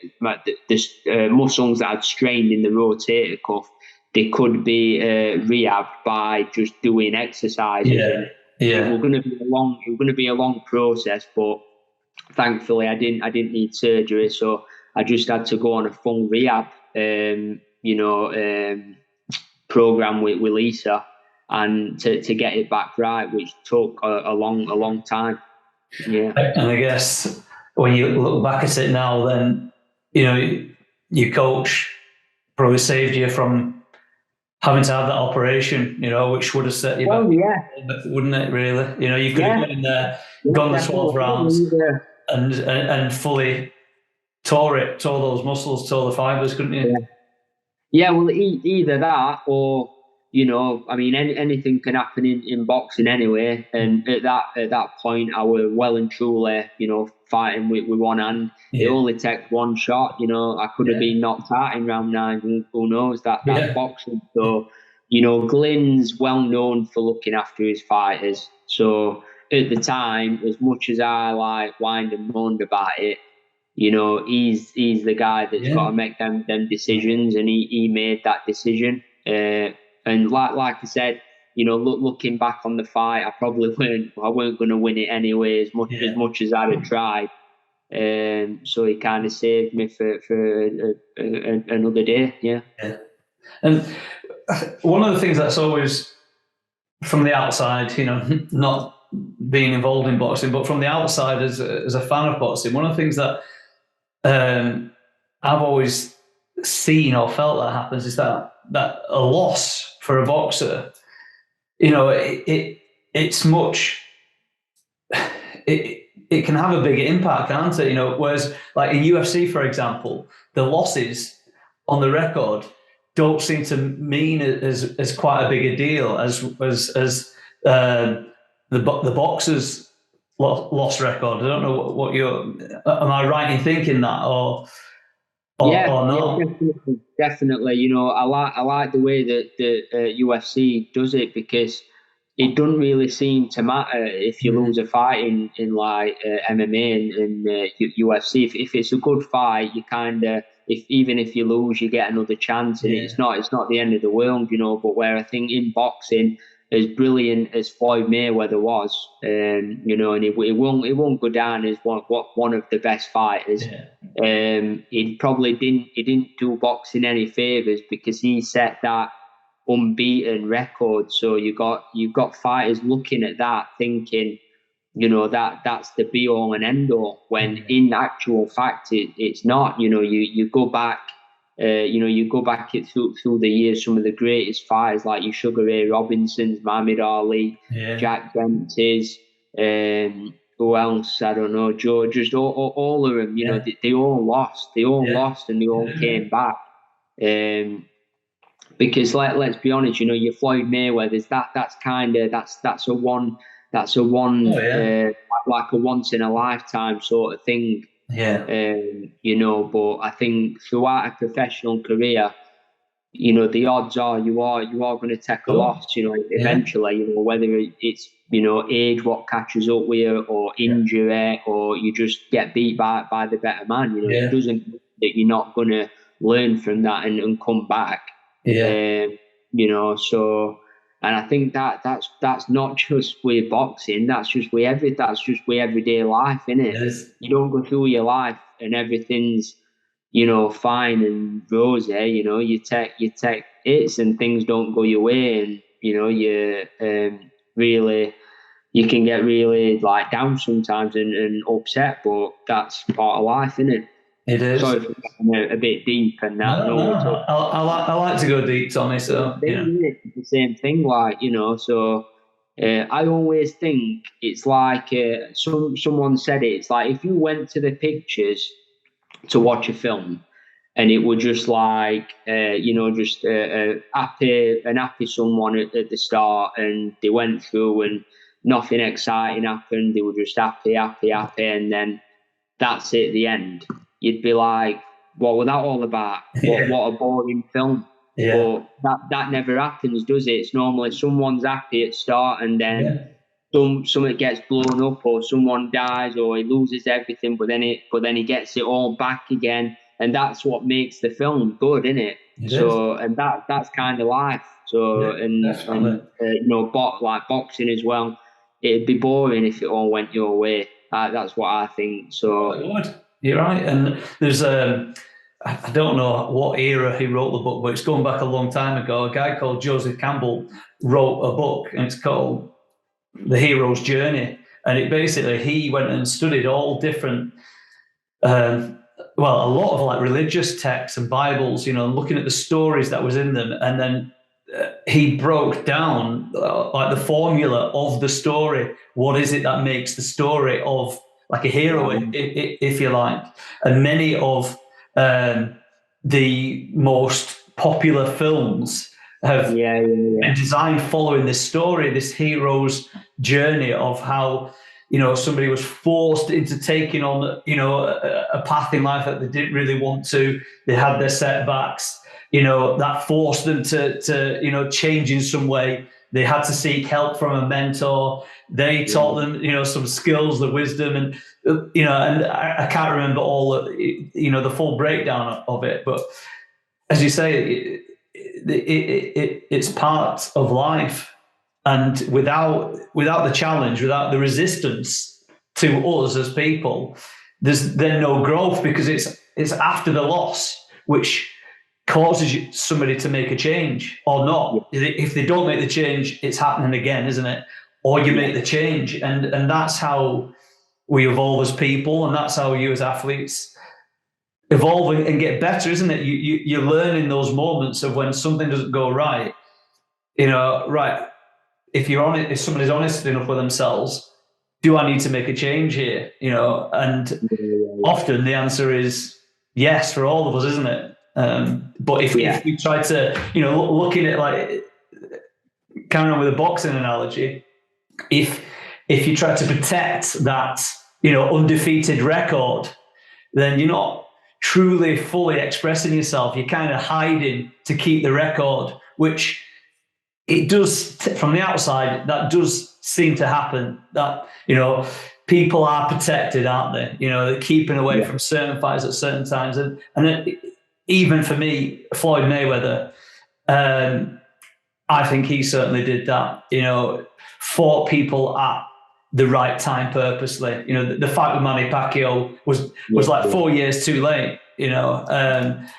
muscles that I'd strained in the rotator cuff, they could be rehabbed by just doing exercises. It was going to be a long process, but thankfully I didn't need surgery. So I just had to go on a full rehab, program with Lisa, and to get it back right, which took a long time. Yeah. And I guess when you look back at it now, then your coach probably saved you from having to have that operation, which would have set you back, wouldn't it? Really, you could have been there, gone the 12 rounds, and fully tore those muscles, tore the fibers, couldn't you? Yeah, well, either that or, you know, I mean, anything can happen in boxing anyway. And at that point, I was well and truly, you know, fighting with one hand. It Yeah. only takes one shot. You know, I could have been knocked out in round 9. Who knows? That's boxing. So, you know, Glenn's well known for looking after his fighters. So at the time, as much as I like whined and moaned about it, you know, he's the guy that's got to make them decisions, and he made that decision. And like I said, you know, looking back on the fight, I probably weren't going to win it anyway, as much as I'd have tried. So he kind of saved me for another day. Yeah. And one of the things that's always, from the outside, you know, not being involved in boxing, but from the outside as a fan of boxing, one of the things that I've always seen or felt that happens is that a loss for a boxer, you know, it's much. It can have a bigger impact, can't it? You know, whereas like in UFC, for example, the losses on the record don't seem to mean as quite a big a deal as the boxer's loss record. I don't know what you're. Am I right in thinking that, or not? Yeah, definitely. You know, I like the way that the UFC does it, because it doesn't really seem to matter if you lose a fight in like MMA and UFC. If it's a good fight, you kind of, even if you lose, you get another chance, and it's not the end of the world, you know. But where I think in boxing, as brilliant as Floyd Mayweather was, you know, and it won't go down as one of the best fighters. He probably didn't do boxing any favors, because he set that unbeaten record. So you've got fighters looking at that thinking, you know, that's the be all and end all, when in actual fact it's not. You know, you go back, through the years, some of the greatest fighters like your Sugar Ray Robinsons, Muhammad Ali, Jack Dempsey's, who else? I don't know, Joe, just all of them. You know, they all lost. They all lost, and they all came back. Because let's be honest, you know, your Floyd Mayweather's that's a one like a once in a lifetime sort of thing. You know, but I think throughout a professional career, you know, the odds are you are going to take a loss, you know, eventually, you know, whether it's, you know, age what catches up with you, or injury, or you just get beat by the better man. You know, it doesn't mean that you're not going to learn from that and come back. You know, so, and I think that's not just with boxing, that's just with everyday life, innit? You don't go through your life and everything's, you know, fine and rosy. You know, you take hits and things don't go your way, and you know, you can get really like down sometimes and upset, but that's part of life, isn't it? It is. Sorry for getting a bit deep and that. No. I like to go deep, Tommy. So it's the same thing, like, you know. So I always think it's like someone said it. It's like if you went to the pictures to watch a film, and it was just like you know, just an happy someone at the start, and they went through and nothing exciting happened. They were just happy, and then that's it at the end. You'd be like, what was that all about? What a boring film. But that never happens, does it? It's normally someone's happy at start, and then something gets blown up, or someone dies, or he loses everything, but then he gets it all back again, and that's what makes the film good, isn't it? And that's kind of life. So you know, like boxing as well, it'd be boring if it all went your way. That's what I think. So you're right, and there's I don't know what era he wrote the book, but it's going back a long time ago. A guy called Joseph Campbell wrote a book, and it's called The Hero's Journey. And it basically, he went and studied all different, a lot of like religious texts and Bibles, you know, looking at the stories that was in them. And then he broke down like the formula of the story. What is it that makes the story of like a hero, if you like? And many of the most popular films have been designed following this story, this hero's journey of how, somebody was forced into taking on, a path in life that they didn't really want to. They had their setbacks, that forced them to change in some way. They had to seek help from a mentor. They taught them, some skills, the wisdom, and and I can't remember all, the full breakdown of it. But as you say, it's part of life, and without the challenge, without the resistance to us as people, there's then no growth, because it's after the loss which causes somebody to make a change or not. If they don't make the change, it's happening again, isn't it? Or you make the change, and that's how we evolve as people, and that's how you as athletes evolve and get better, isn't it? You learn in those moments of when something doesn't go right. Right? If somebody's honest enough with themselves, do I need to make a change here? And often the answer is yes for all of us, isn't it? But if we try to, looking at, like, carrying on with a boxing analogy, if you try to protect that, undefeated record, then you're not truly fully expressing yourself. You're kind of hiding to keep the record, which it does, from the outside, that does seem to happen. That, people are protected, aren't they? They're keeping away from certain fights at certain times. And even for me, Floyd Mayweather, I think he certainly did that. Fought people at the right time purposely. The fight with Manny Pacquiao was like 4 years too late. And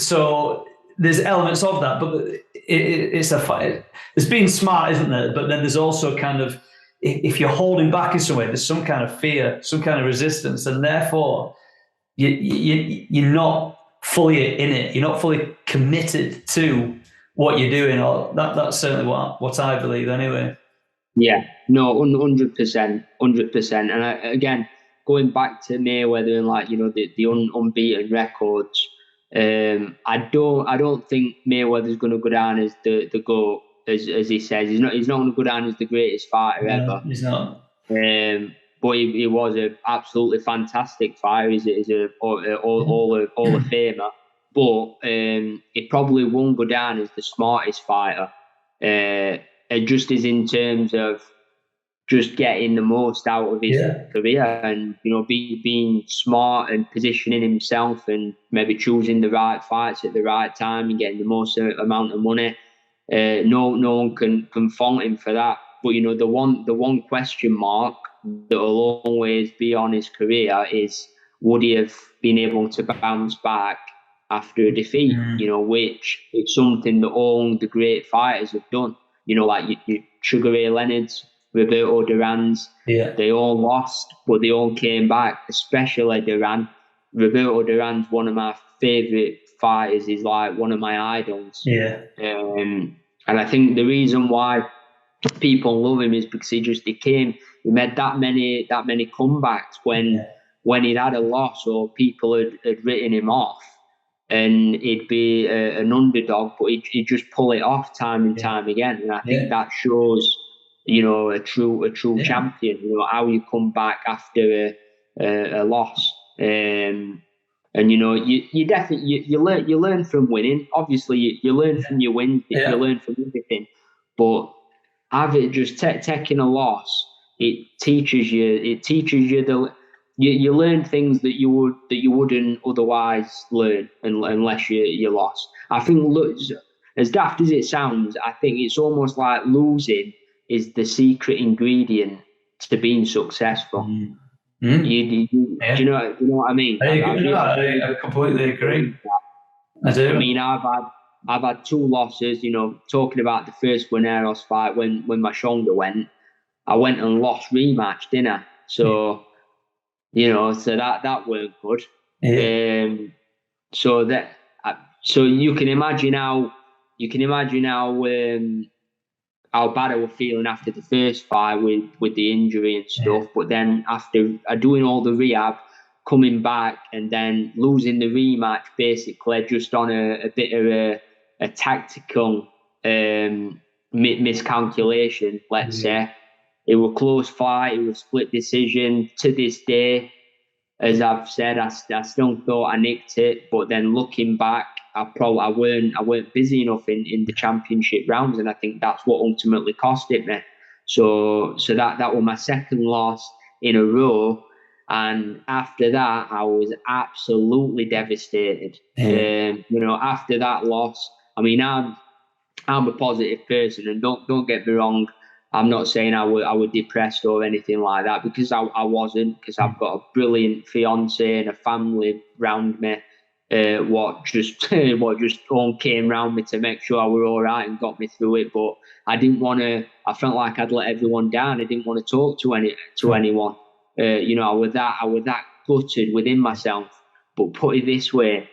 so there's elements of that, but it's a fight. There's being smart, isn't there? But then there's also kind of, if you're holding back in some way, there's some kind of fear, some kind of resistance, and therefore you're not fully in it. You're not fully committed to what you're doing. Or that's certainly what I believe, anyway. Yeah, no, 100%, 100%. And again, going back to Mayweather and, like, the unbeaten records, I don't think Mayweather's going to go down as the GOAT, as he says. He's not going to go down as the greatest fighter ever. He's not. But he was an absolutely fantastic fighter. He's a Hall of Famer. But he probably won't go down as the smartest fighter. Just as in terms of just getting the most out of his career, and being smart and positioning himself, and maybe choosing the right fights at the right time and getting the most amount of money. No one can fault him for that. But the one question mark that will always be on his career is, would he have been able to bounce back after a defeat? Which is something that all the great fighters have done. Like you Sugar Ray Leonard's, Roberto Duran's, they all lost, but they all came back, especially Duran. Roberto Duran's one of my favourite fighters. He's like one of my idols. And I think the reason why people love him is because he made that many comebacks when he'd had a loss, or people had written him off, and he'd be an underdog, but he'd just pull it off time and time again. And I think that shows, a true champion. How you come back after a loss. And you definitely you learn from winning. Obviously, you learn from your wins. You learn from everything. But just taking a loss, it teaches you you learn things that you wouldn't otherwise learn unless you lost. I think, as daft as it sounds, I think it's almost like losing is the secret ingredient to being successful. Do you know what I mean? I completely agree. I do. I mean, I've had 2 losses. Talking about the first Wineros fight, when my shoulder went, I went and lost rematch, didn't I? So so that weren't good. So you can imagine how bad I was feeling after the first fight with the injury and stuff. But then after doing all the rehab, coming back and then losing the rematch basically just on a bit of a tactical miscalculation, let's say. It was a close fight, it was a split decision. To this day, as I've said, I still thought I nicked it, but then looking back, I weren't busy enough in the championship rounds, and I think that's what ultimately cost it me. So that was my second loss in a row, and after that, I was absolutely devastated. After that loss, I mean, I'm a positive person, and don't get me wrong. I'm not saying I was depressed or anything like that, because I wasn't, because I've got a brilliant fiance and a family around me. What just all came round me to make sure I were all right and got me through it. But I didn't want to. I felt like I'd let everyone down. I didn't want to talk to anyone. I was that gutted within myself. But put it this way,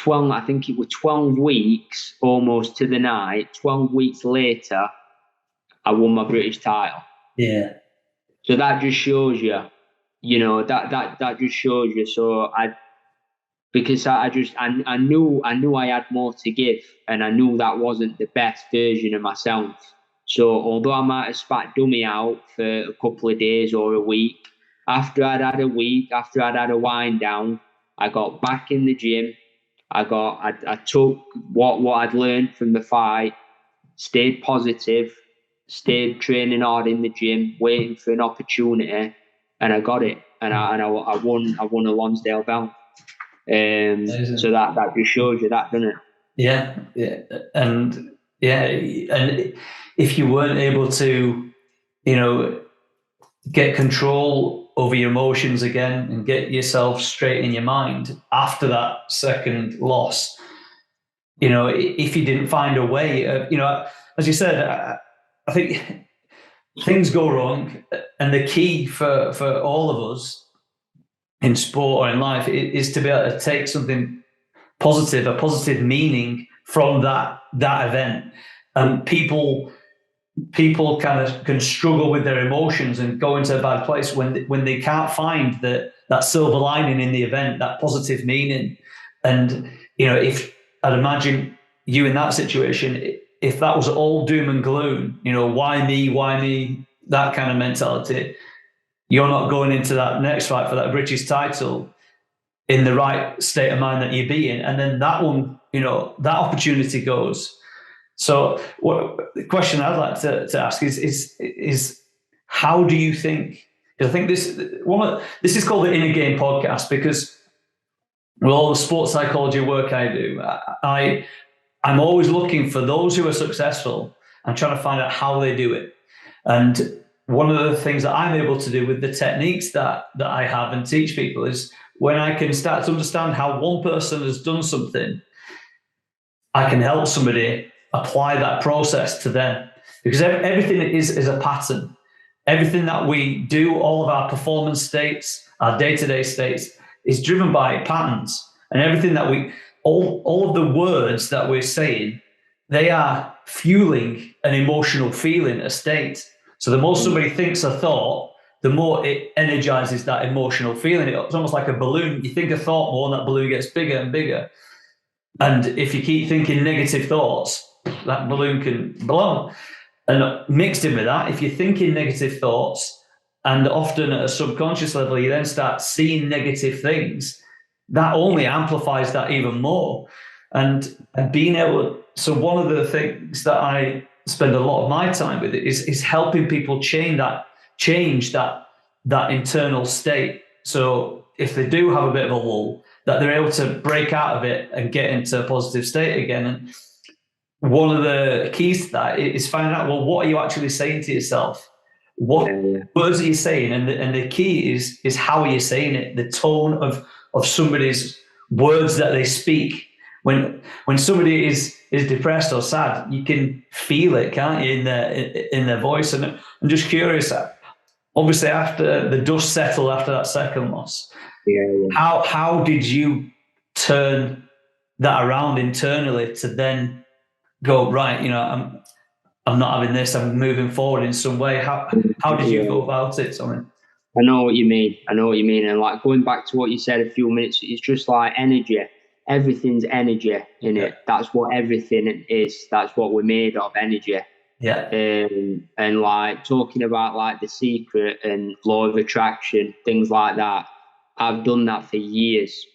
I think it was 12 weeks, almost to the night. 12 weeks later, I won my British title. Yeah. So that just shows you, that just shows you. So I knew I had more to give, and I knew that wasn't the best version of myself. So although I might have spat dummy out for a couple of days or a week, after I'd had a wind down, I got back in the gym. I took what I'd learned from the fight, stayed positive, stayed training hard in the gym, waiting for an opportunity, and I got it. And I won a Lonsdale belt. So that just shows you that, doesn't it? Yeah. And if you weren't able to, get control over your emotions again and get yourself straight in your mind after that second loss, if you didn't find a way, as you said, I think things go wrong, and the key for all of us in sport or in life is to be able to take something positive, a positive meaning from that event. And people kind of can struggle with their emotions and go into a bad place when they can't find that silver lining in the event, that positive meaning. And if I'd imagine you in that situation, if that was all doom and gloom, why me, that kind of mentality, you're not going into that next fight for that British title in the right state of mind that you'd be in. And then that one, that opportunity goes. So the question I'd like to ask is how do you think, because I think this is called the Inner Game podcast, because with all the sports psychology work I do, I'm always looking for those who are successful and trying to find out how they do it. And one of the things that I'm able to do with the techniques that I have and teach people is when I can start to understand how one person has done something, I can help somebody apply that process to them. Because everything is a pattern. Everything that we do, all of our performance states, our day-to-day states, is driven by patterns. And everything that all of the words that we're saying, they are fueling an emotional feeling, a state. So the more somebody thinks a thought, the more it energizes that emotional feeling. It's almost like a balloon. You think a thought more, and that balloon gets bigger and bigger. And if you keep thinking negative thoughts, that balloon can blow. And mixed in with that, if you're thinking negative thoughts, and often at a subconscious level, you then start seeing negative things, that only amplifies that even more. And being able, so one of the things that I spend a lot of my time with is helping people change that internal state. So if they do have a bit of a lull, that they're able to break out of it and get into a positive state again. And one of the keys to that is finding out, well, what are you actually saying to yourself? What words are you saying? And the key is how are you saying it? The tone of somebody's words that they speak. When somebody is depressed or sad, you can feel it, can't you, in their voice? And I'm just curious, obviously after the dust settled after that second loss, how did you turn that around internally to then go, right, I'm not having this, I'm moving forward in some way? How did you go about it, Tommy? I know what you mean. I know what you mean. And like going back to what you said a few minutes, it's just like energy. Everything's energy in it. That's what everything is. That's what we're made of, energy. Yeah. And like talking about like The Secret and law of attraction, things like that. I've done that for years.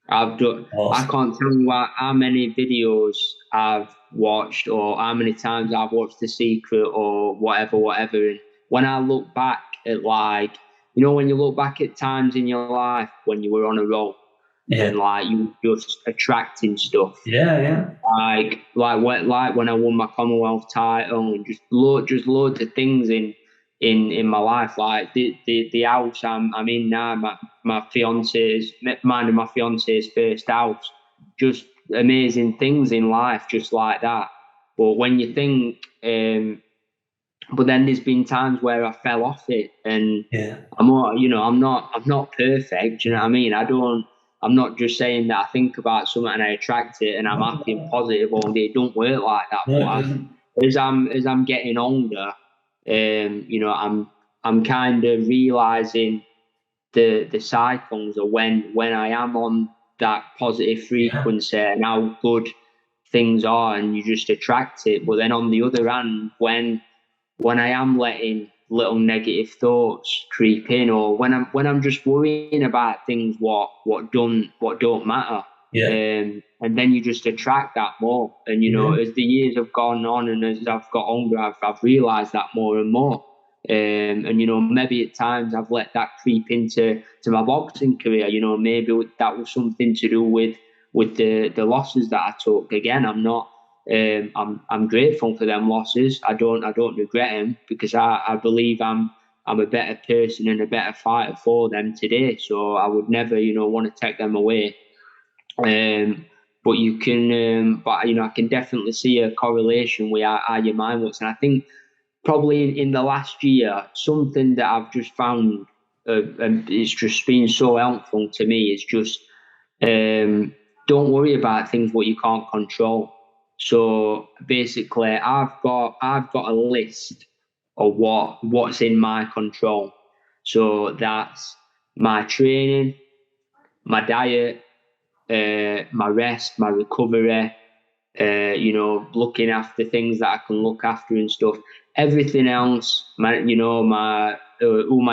Awesome. I can't tell you how many videos I've watched or how many times I've watched The Secret or whatever. And when I look back at like, you know, when you look back at times in your life when you were on a roll and like you were just attracting stuff. Yeah. Like when I won my Commonwealth title and just loads of things in my life, like the house I'm in now, mine and my fiance's first house, just amazing things in life, just like that. But when you think, but then there's been times where I fell off it, and I'm not perfect. You know what I mean? I'm not just saying that I think about something and I attract it and I'm happy and positive all day. It don't work like that. But as I'm getting older, I'm kind of realizing the cycles of when I am on that positive frequency and how good things are, and you just attract it. But then on the other hand, when I am letting little negative thoughts creep in, or when I'm just worrying about things what don't matter, and then you just attract that more. And as the years have gone on and as I've got older, I've realised that more and more. And maybe at times I've let that creep into my boxing career. Maybe that was something to do with the losses that I took. Again, I'm not. I'm grateful for them losses. I don't regret them, because I believe I'm a better person and a better fighter for them today. So I would never want to take them away. But you can, I can definitely see a correlation with how your mind works. And I think probably in the last year, something that I've just found, and it's just been so helpful to me, is just don't worry about things what you can't control. So basically, I've got a list of what's in my control. So that's my training, my diet, my rest, my recovery, looking after things that I can look after and stuff. Everything else, who my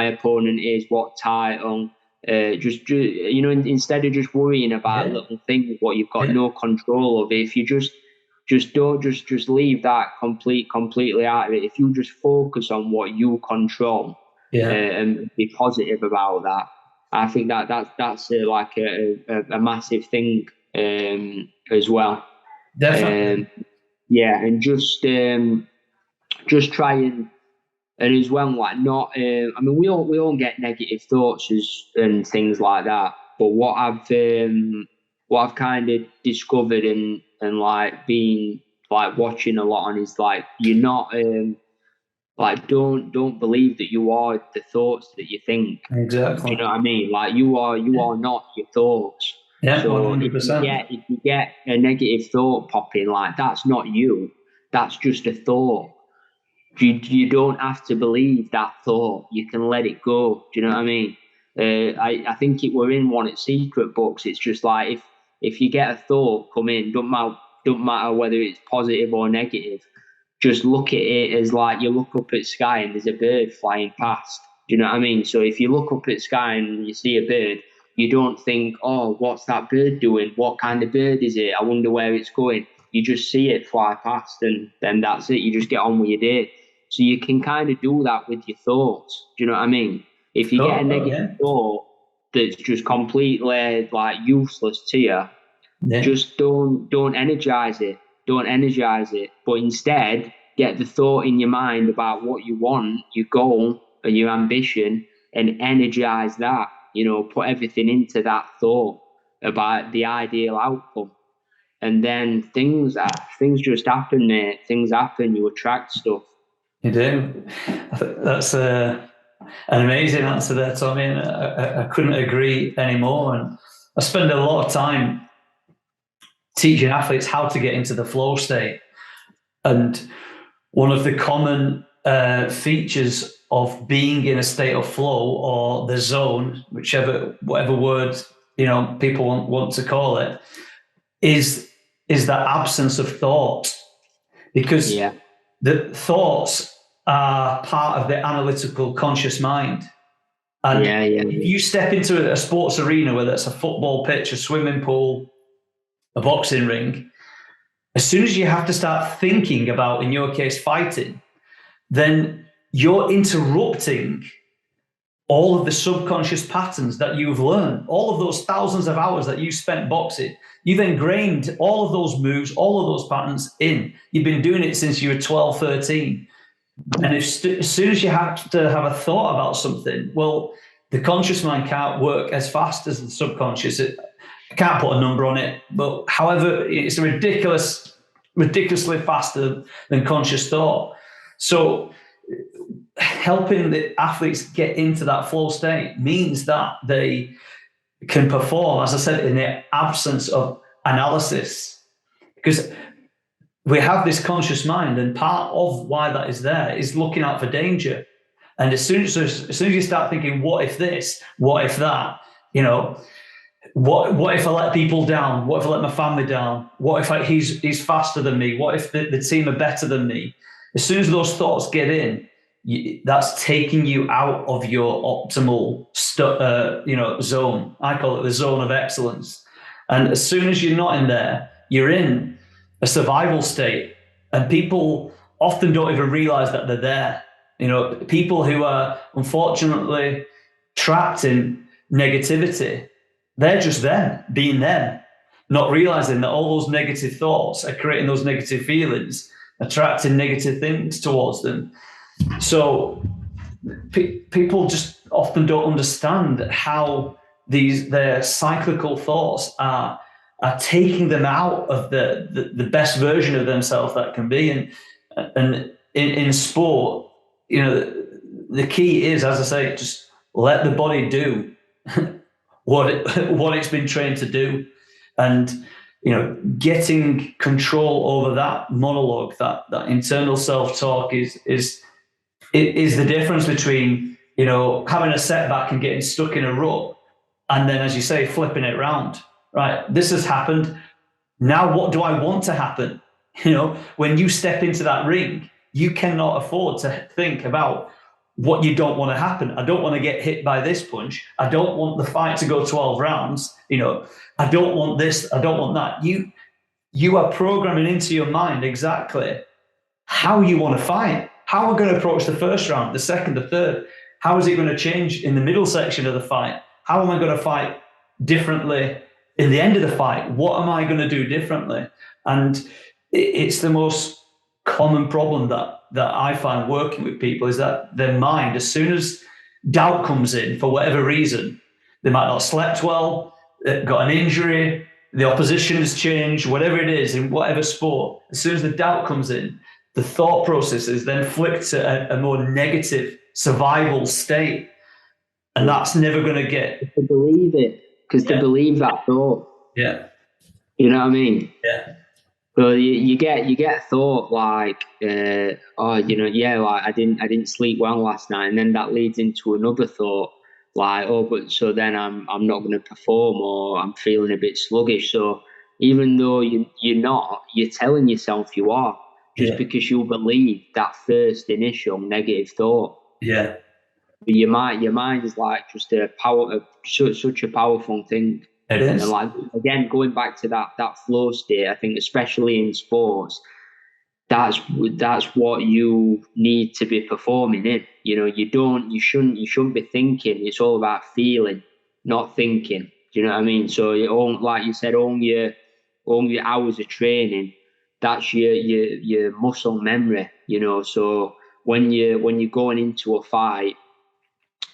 opponent is, what title, instead of just worrying about little things what you've got no control of, if you just leave that completely out of it. If you just focus on what you control, and be positive about that, I think that's like a massive thing as well. Definitely. And just try and as well, like not. I mean, we all get negative thoughts and things like that. But what I've kind of discovered and like been like watching a lot on is like you're not like don't believe that you are the thoughts that you think. Exactly. You know what I mean? Like you are not your thoughts. Yeah, so 100%. if you get a negative thought popping, like that's not you. That's just a thought. You don't have to believe that thought. You can let it go. Do you know what I mean? I think we're in one at Secret Books. It's just like if you get a thought come in, don't matter whether it's positive or negative. Just look at it as like you look up at sky and there's a bird flying past. Do you know what I mean? So if you look up at sky and you see a bird, you don't think, oh, what's that bird doing? What kind of bird is it? I wonder where it's going. You just see it fly past, and then that's it. You just get on with your day. So you can kind of do that with your thoughts. Do you know what I mean? If you get a negative thought that's just completely like useless to you, just don't energize it. Don't energize it, but instead get the thought in your mind about what you want, your goal, and your ambition, and energize that. Put everything into that thought about the ideal outcome, and then things just happen, mate. Things happen. You attract stuff. You do. That's an amazing answer there, Tommy. I couldn't agree anymore. And I spend a lot of time teaching athletes how to get into the flow state. And one of the common features of being in a state of flow or the zone, whatever word people want to call it, is that absence of thought, because the thoughts are part of the analytical conscious mind. And if you step into a sports arena, whether it's a football pitch, a swimming pool, a boxing ring, as soon as you have to start thinking about, in your case, fighting, then you're interrupting all of the subconscious patterns that you've learned, all of those thousands of hours that you spent boxing. You've ingrained all of those moves, all of those patterns in. You've been doing it since you were 12, 13. And as soon as you have to have a thought about something, well, the conscious mind can't work as fast as the subconscious. I can't put a number on it, but however, it's ridiculously faster than conscious thought. So helping the athletes get into that flow state means that they can perform, as I said, in the absence of analysis, because we have this conscious mind, and part of why that is there is looking out for danger. And as soon as you start thinking, what if this, what if that, what if I let people down? What if I let my family down? What if he's faster than me? What if the team are better than me? As soon as those thoughts get in, that's taking you out of your optimal zone. I call it the zone of excellence. And as soon as you're not in there, you're in a survival state. And people often don't even realize that they're there. People who are unfortunately trapped in negativity, they're just them, being them, not realizing that all those negative thoughts are creating those negative feelings, attracting negative things towards them. So people just often don't understand how their cyclical thoughts are taking them out of the best version of themselves that can be. And in sport, the key is, as I say, just let the body do what it's been trained to do, and getting control over that monologue, that internal self-talk is the difference between having a setback and getting stuck in a rut, and then, as you say, flipping it round. Right, this has happened. Now, what do I want to happen? When you step into that ring, you cannot afford to think about what you don't want to happen. I don't want to get hit by this punch. I don't want the fight to go 12 rounds. I don't want this. I don't want that. You are programming into your mind exactly how you want to fight. How we're going to approach the first round, the second, the third. How is it going to change in the middle section of the fight? How am I going to fight differently in the end of the fight? What am I going to do differently? And it's the most common problem that I find working with people, is that their mind, as soon as doubt comes in for whatever reason, they might not have slept well, got an injury, the opposition has changed, whatever it is, in whatever sport, as soon as the doubt comes in, the thought process is then flipped to a more negative survival state. And that's never going to get... To believe it, because to believe that thought. Yeah. You know what I mean? Yeah. So you get thought like, like I didn't sleep well last night, and then that leads into another thought like, but so then I'm not going to perform, or I'm feeling a bit sluggish. So even though you're not, you're telling yourself you are, just because you believe that first initial negative thought. Yeah. But your mind is like just such a powerful thing. It is. And like, again, going back to that flow state, I think especially in sports, that's what you need to be performing in. You shouldn't be thinking. It's all about feeling, not thinking. Do you know what I mean? So like you said, own your hours of training. That's your muscle memory. So when you're going into a fight,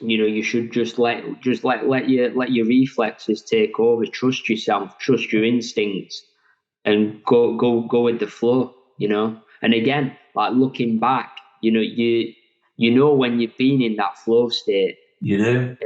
you should just let your reflexes take over. Trust yourself, trust your instincts, and go with the flow. And again, like looking back, you know when you've been in that flow state. You do.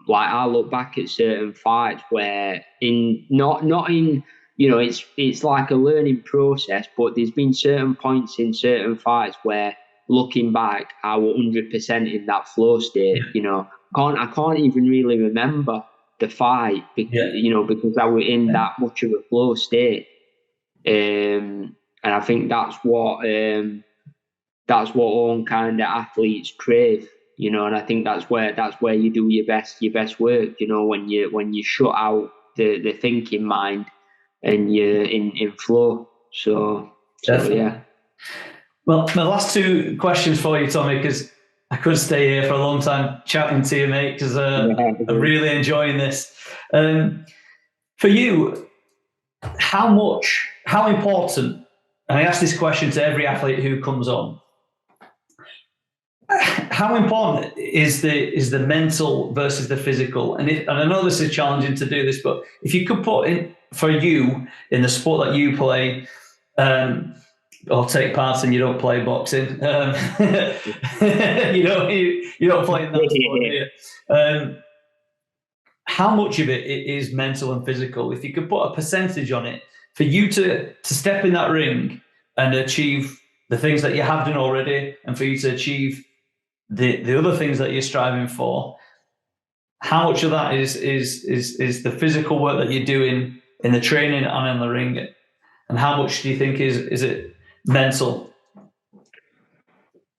Like I look back at certain fights where not in it's like a learning process, but there's been certain points in certain fights where looking back, I was 100% in that flow state. You know, I can't even really remember the fight, you know, because I was in that much of a flow state. And I think that's what all kind of athletes crave, you know. And I think that's where you do your best work, you know, when you shut out the thinking mind and you're in flow. So yeah. Well, my last two questions for you, Tommy, because I could stay here for a long time chatting to you, mate, because I'm really enjoying this. For you, how important, and I ask this question to every athlete who comes on, how important is the mental versus the physical? And I know this is challenging to do this, but if you could put in, for you, in the sport that you play, or take part in, you don't play boxing. You don't play in that sport, do you? How much of it is mental and physical? If you could put a percentage on it, for you to step in that ring and achieve the things that you have done already, and for you to achieve the other things that you're striving for, how much of that is the physical work that you're doing in the training and in the ring, and how much do you think is it mental?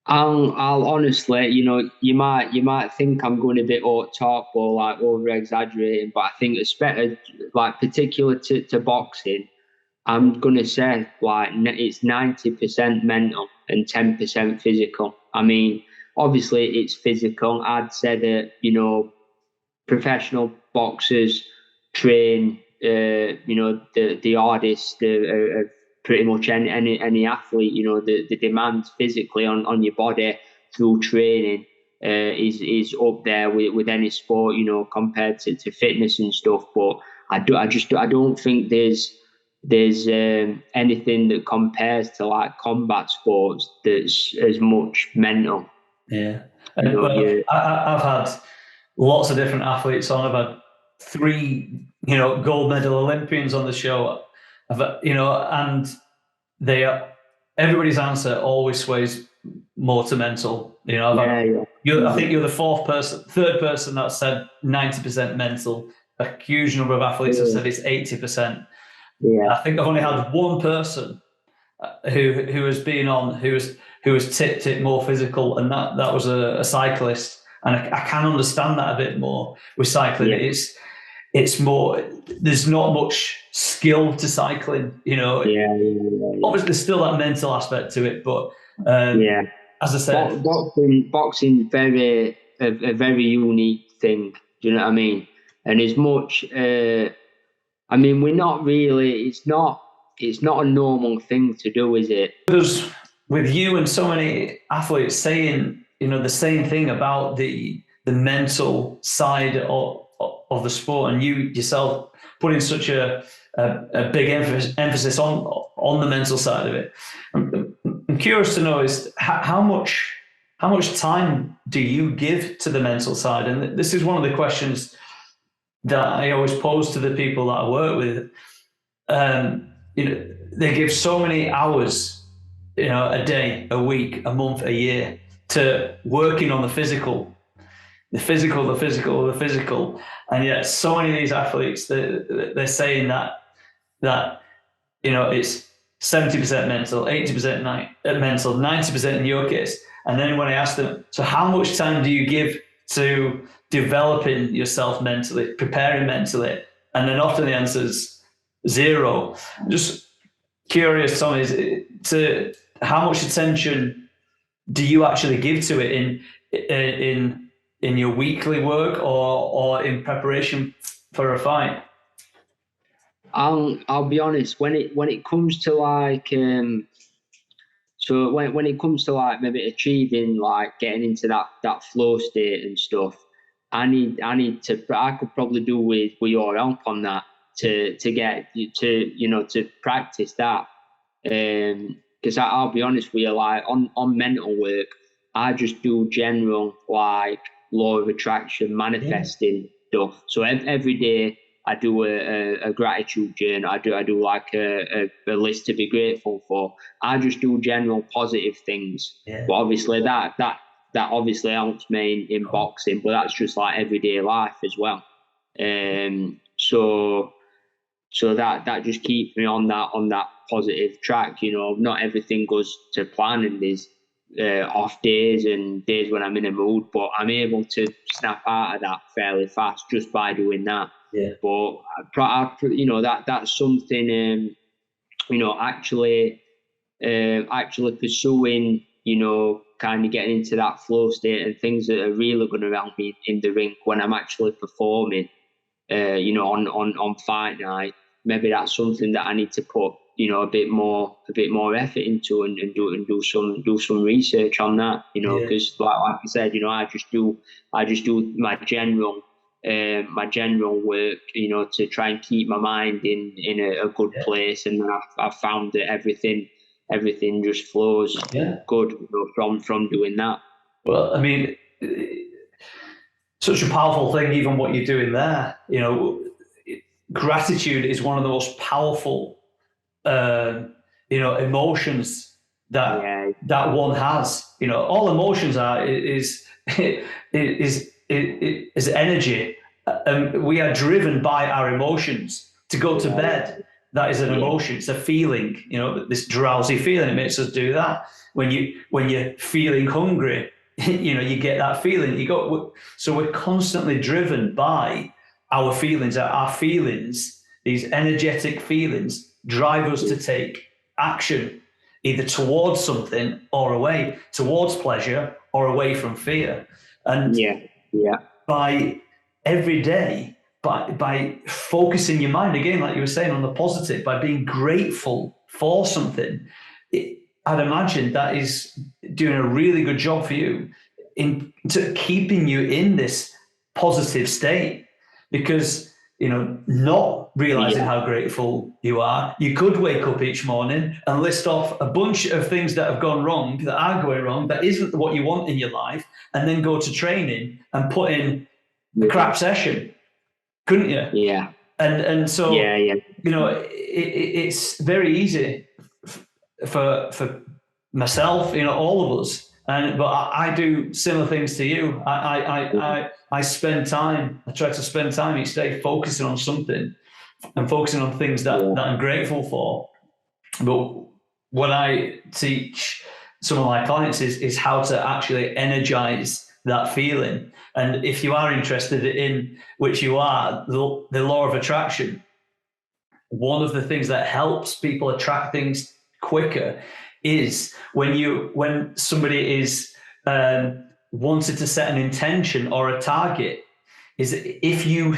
I'll honestly, you know, you might think I'm going a bit over top or like over exaggerating, but I think it's better, like particular to boxing, I'm gonna say like it's 90% mental and 10% physical. I mean, obviously it's physical. I'd say that, you know, professional boxers train, you know, the hardest of pretty much any athlete. You know, the demands physically on your body through training is up there with any sport, you know, compared to fitness and stuff. But I don't think there's anything that compares to like combat sports that's as much mental. Yeah, I've had lots of different athletes on. I've had 3, you know, gold medal Olympians on the show. You know, and everybody's answer always sways more to mental. You know, I think you're the third person that said 90% mental. A huge number of athletes have said it's 80%. Yeah, I think I've only had one person who has been on who has tipped it more physical, and that was a cyclist. And I can understand that a bit more with cycling. Yeah. It's more, there's not much skill to cycling, you know. Obviously there's still that mental aspect to it, but as I said, boxing very a very unique thing. Do you know what I mean? And as much, I mean, we're not really. It's not a normal thing to do, is it? Because with you and so many athletes saying, you know, the same thing about the mental side of the sport, and you yourself putting such a big emphasis on the mental side of it. I'm curious to know is how much time do you give to the mental side? And this is one of the questions that I always pose to the people that I work with. You know, they give so many hours, you know, a day, a week, a month, a year to working on the physical, and yet so many of these athletes, they're saying that you know, it's 70% mental, 80% mental, 90% in your case. And then when I ask them, so how much time do you give to developing yourself mentally, preparing mentally? And then often the answer is 0. Just curious, Tommy, to how much attention do you actually give to it in your weekly work or in preparation for a fight? I'll be honest, when it comes to like so when it comes to like maybe achieving, like getting into that flow state and stuff, I could probably do with your help on that to get you to, you know, to practice that. Because I'll be honest with you, like on mental work, I just do general like law of attraction, manifesting stuff. So every day I do a gratitude journal. I do like a list to be grateful for. I just do general positive things. Yeah. But obviously that obviously helps me in boxing, but that's just like everyday life as well. So that just keeps me on that positive track. You know, not everything goes to plan, and there's off days and days when I'm in a mood, but I'm able to snap out of that fairly fast just by doing that. Yeah. But you know, that's something you know, actually pursuing, you know, kind of getting into that flow state and things that are really going to help me in the ring when I'm actually performing, you know, on fight night. Maybe that's something that I need to put, you know, a bit more effort into and do some research on that, you know, because like I said, you know, I just do my general work, you know, to try and keep my mind in a good place, and then I've found that everything just flows good, you know, from doing that. Well, I mean, such a powerful thing, even what you're doing there. You know, gratitude is one of the most powerful, you know, emotions that one has. You know, all emotions is energy, and we are driven by our emotions. To go to bed, that is an emotion. It's a feeling. You know, this drowsy feeling. It makes us do that. When you're feeling hungry, you know, you get that feeling. So we're constantly driven by our feelings. Our feelings, these energetic feelings, drive us to take action, either towards something or away, towards pleasure or away from fear. And by every day, by focusing your mind, again, like you were saying, on the positive, by being grateful for something, I'd imagine that is doing a really good job for you into keeping you in this positive state. Because, you know, not realizing how grateful you are, you could wake up each morning and list off a bunch of things that have gone wrong, that are going wrong, that isn't what you want in your life, and then go to training and put in a crap session, couldn't you? Yeah. And so, you know, it's very easy for myself, you know, all of us. But I do similar things to you. I spend time. I try to spend time each day focusing on something and focusing on things that I'm grateful for. But what I teach some of my clients is how to actually energize that feeling. And if you are interested in, which you are, the law of attraction, one of the things that helps people attract things quicker is when somebody is wanted to set an intention or a target, is if you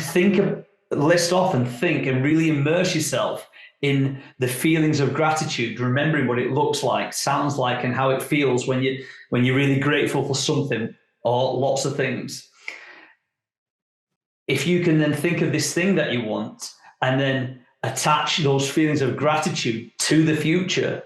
list off and think and really immerse yourself in the feelings of gratitude, remembering what it looks like, sounds like, and how it feels when you're really grateful for something or lots of things. If you can then think of this thing that you want and then attach those feelings of gratitude to the future,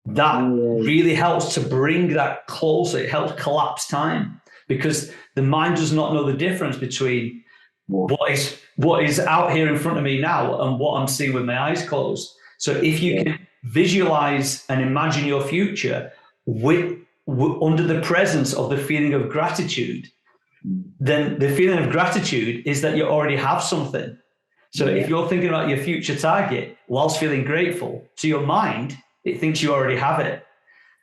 that really helps to bring that closer. It helps collapse time, because the mind does not know the difference between what is out here in front of me now and what I'm seeing with my eyes closed. So if you can visualize and imagine your future under the presence of the feeling of gratitude, then the feeling of gratitude is that you already have something. So if you're thinking about your future target whilst feeling grateful, to your mind, it thinks you already have it.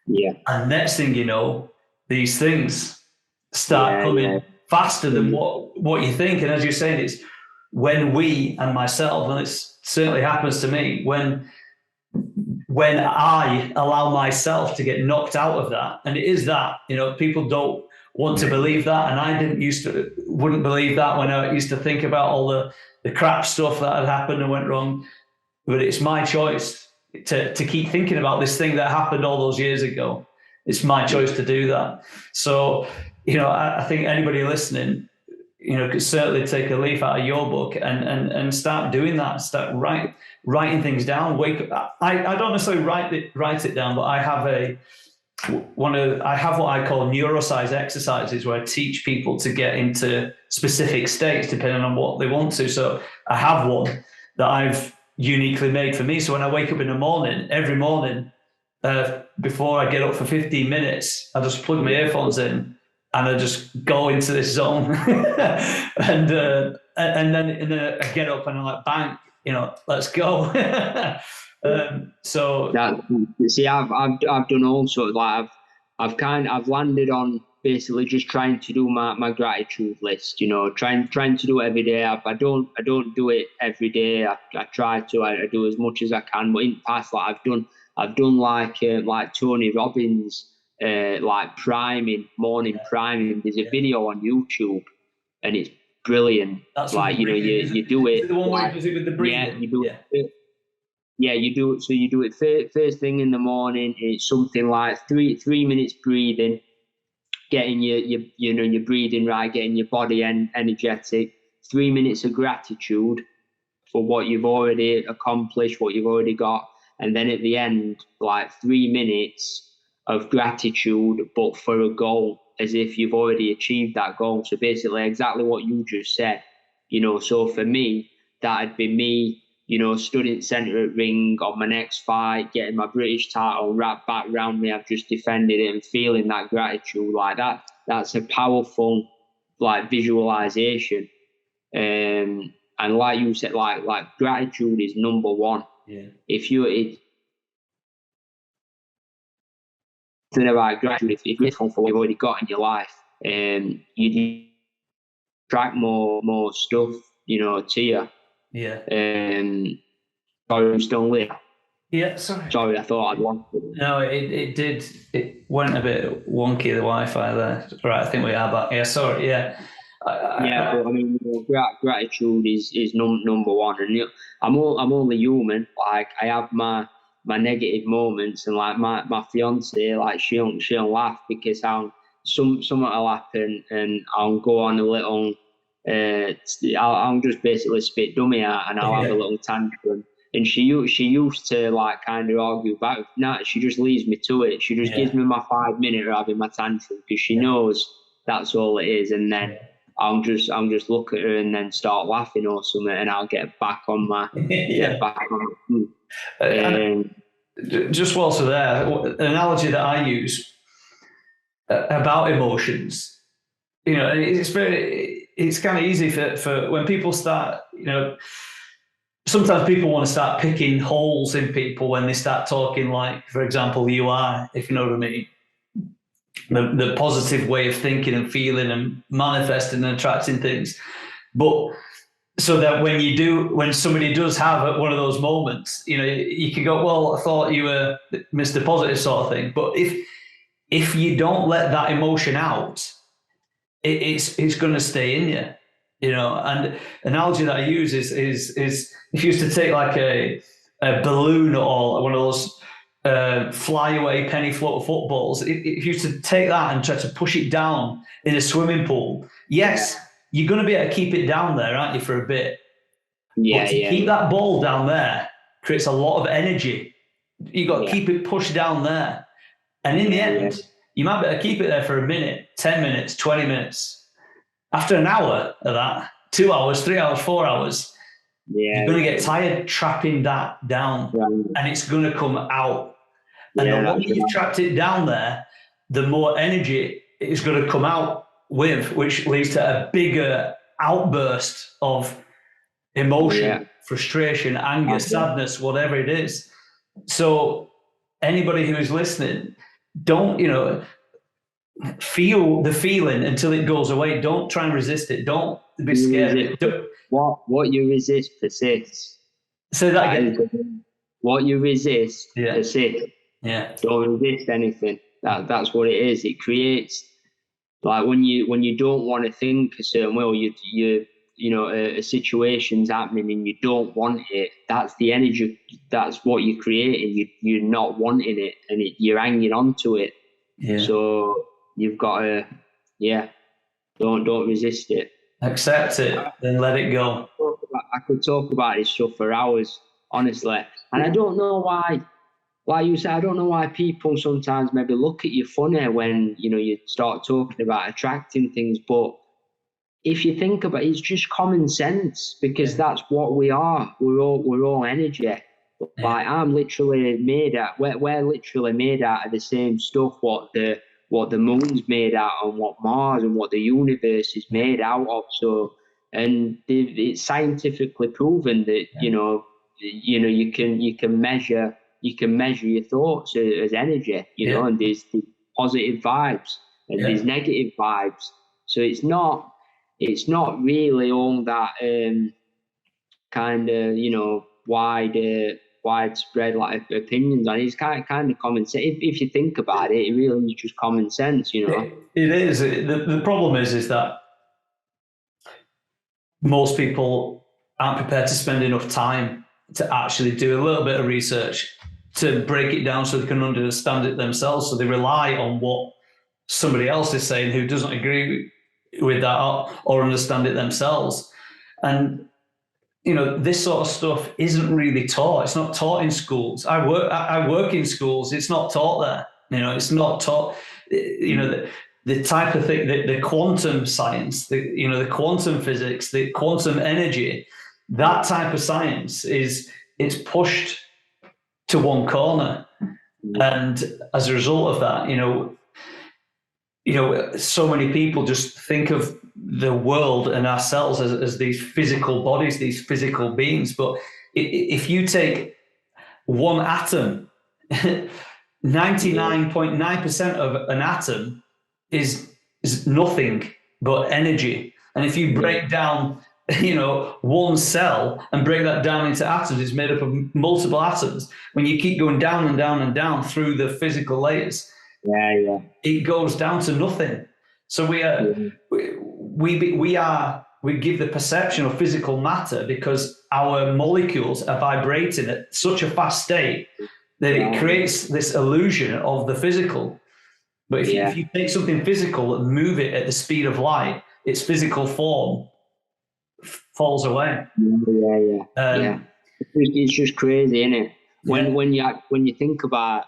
Yeah. And next thing you know, these things start coming faster than what you think. And as you're saying, it's when we, and myself, and it certainly happens to me, when I allow myself to get knocked out of that, and it is that, you know, people don't want to believe that, and I wouldn't believe that when I used to think about all the crap stuff that had happened and went wrong. But it's my choice to keep thinking about this thing that happened all those years ago. It's my choice to do that. So, you know, I think anybody listening, you know, could certainly take a leaf out of your book and start doing that. Start writing things down. Wake up. I don't necessarily write it down, but I have I have what I call neuroscience exercises where I teach people to get into specific states depending on what they want to. So I have one that I've uniquely made for me. So when I wake up in the morning, every morning, before I get up for 15 minutes, I just plug my earphones in and I just go into this zone. and then I get up and I'm like, bang, let's go. So see, I've done all sorts. Like I've landed on basically just trying to do my gratitude list. Trying to do it every day. I don't do it every day. I try to. I do as much as I can. But in the past, like I've done like Tony Robbins, like morning priming. There's a video on YouTube, and it's brilliant. That's like you do it. The one where he does it with the breathing. Yeah, you do it. Yeah, you do it. So you do it first thing in the morning. It's something like 3 minutes breathing, getting your breathing right, getting your body energetic. 3 minutes of gratitude for what you've already accomplished, what you've already got, and then at the end, like 3 minutes of gratitude, but for a goal, as if you've already achieved that goal. So basically, exactly what you just said. So for me, that'd be me. Stood in centre at ring on my next fight, getting my British title wrapped back around me. I've just defended it and feeling that gratitude like that. That's a powerful visualization. And like you said, like gratitude is number one. Yeah. If you think about gratitude, if you're grateful for what you've already got in your life, you attract more stuff, to you. Yeah. Sorry, I'm still there. Yeah, sorry. Sorry, I thought I'd lost it. No, it did. It went a bit wonky, the Wi-Fi there. Right, I think we are back. Yeah, sorry. Yeah. But I mean, gratitude is number one, and I'm only human. Like I have my negative moments, and like my fiance, like she'll laugh because something will happen, and I'll go on a little. I'll just basically spit dummy out, and I'll have a little tantrum. And she used to like kind of argue about it. Nah, she just leaves me to it. She just gives me my 5 minute of having my tantrum because she knows that's all it is. And then I'll just look at her and then start laughing or something, and I'll get back on my just whilst we're there, an analogy that I use about emotions, it's kind of easy for when people start, sometimes people want to start picking holes in people when they start talking like, for example, you are, if you know what I mean, the positive way of thinking and feeling and manifesting and attracting things. But so that when somebody does have one of those moments, you can go, well, I thought you were Mr. Positive sort of thing. But if you don't let that emotion out, it's going to stay in you, And analogy that I use is if you used to take like a balloon or one of those flyaway penny float footballs, if you used to take that and try to push it down in a swimming pool, yes, you're going to be able to keep it down there, aren't you, for a bit? But to keep that ball down there creates a lot of energy. You've got to keep it pushed down there. And in the end, you might be able to keep it there for a minute, 10 minutes, 20 minutes. After an hour of that, 2 hours, 3 hours, 4 hours, you're going to get tired trapping that down, and it's going to come out. And the longer you've trapped it down there, the more energy it's going to come out with, which leads to a bigger outburst of emotion, frustration, anger, sadness, whatever it is. So anybody who is listening, don't, feel the feeling until it goes away. Don't try and resist it. Don't be scared. What you resist persists. Say that again. What you resist persists. Yeah. Don't resist anything. That's what it is. It creates, like when you don't want to think a certain way, or a situation's happening and you don't want it. That's the energy. That's what you're creating. You're not wanting it, and you're hanging on to it. Yeah. So you've got to, don't resist it. Accept it, then let it go. I could talk about this stuff for hours, honestly, and I don't know why. like you said, I don't know why people sometimes maybe look at you funny when, you know, you start talking about attracting things, but if you think about it, it's just common sense, because that's what we are. We're all energy. Like, I'm literally made out. We're literally made out of the same stuff. What the moon's made out of, and what Mars and what the universe is made out of. So, and it's scientifically proven that you can measure your thoughts as energy. And there's the positive vibes and there's negative vibes. So it's not really all that kind of widespread like opinions on it. It's kind of common sense. If you think about it, it really is just common sense. It is. The problem is that most people aren't prepared to spend enough time to actually do a little bit of research to break it down so they can understand it themselves. So they rely on what somebody else is saying who doesn't agree with that or understand it themselves. And this sort of stuff isn't really taught. It's not taught in schools. I work in schools. It's not taught there. It's not taught. The type of thing, the quantum science, the quantum physics, the quantum energy, that type of science it's pushed to one corner, and as a result of that, so many people just think of the world and ourselves as these physical bodies, these physical beings. But if you take one atom, 99.9% of an atom is nothing but energy. And if you break down, one cell and break that down into atoms, it's made up of multiple atoms. When you keep going down and down and down through the physical layers, it goes down to nothing. So we give the perception of physical matter because our molecules are vibrating at such a fast state that it creates this illusion of the physical. But if you take something physical and move it at the speed of light, its physical form falls away. It's just crazy, isn't it? When you think about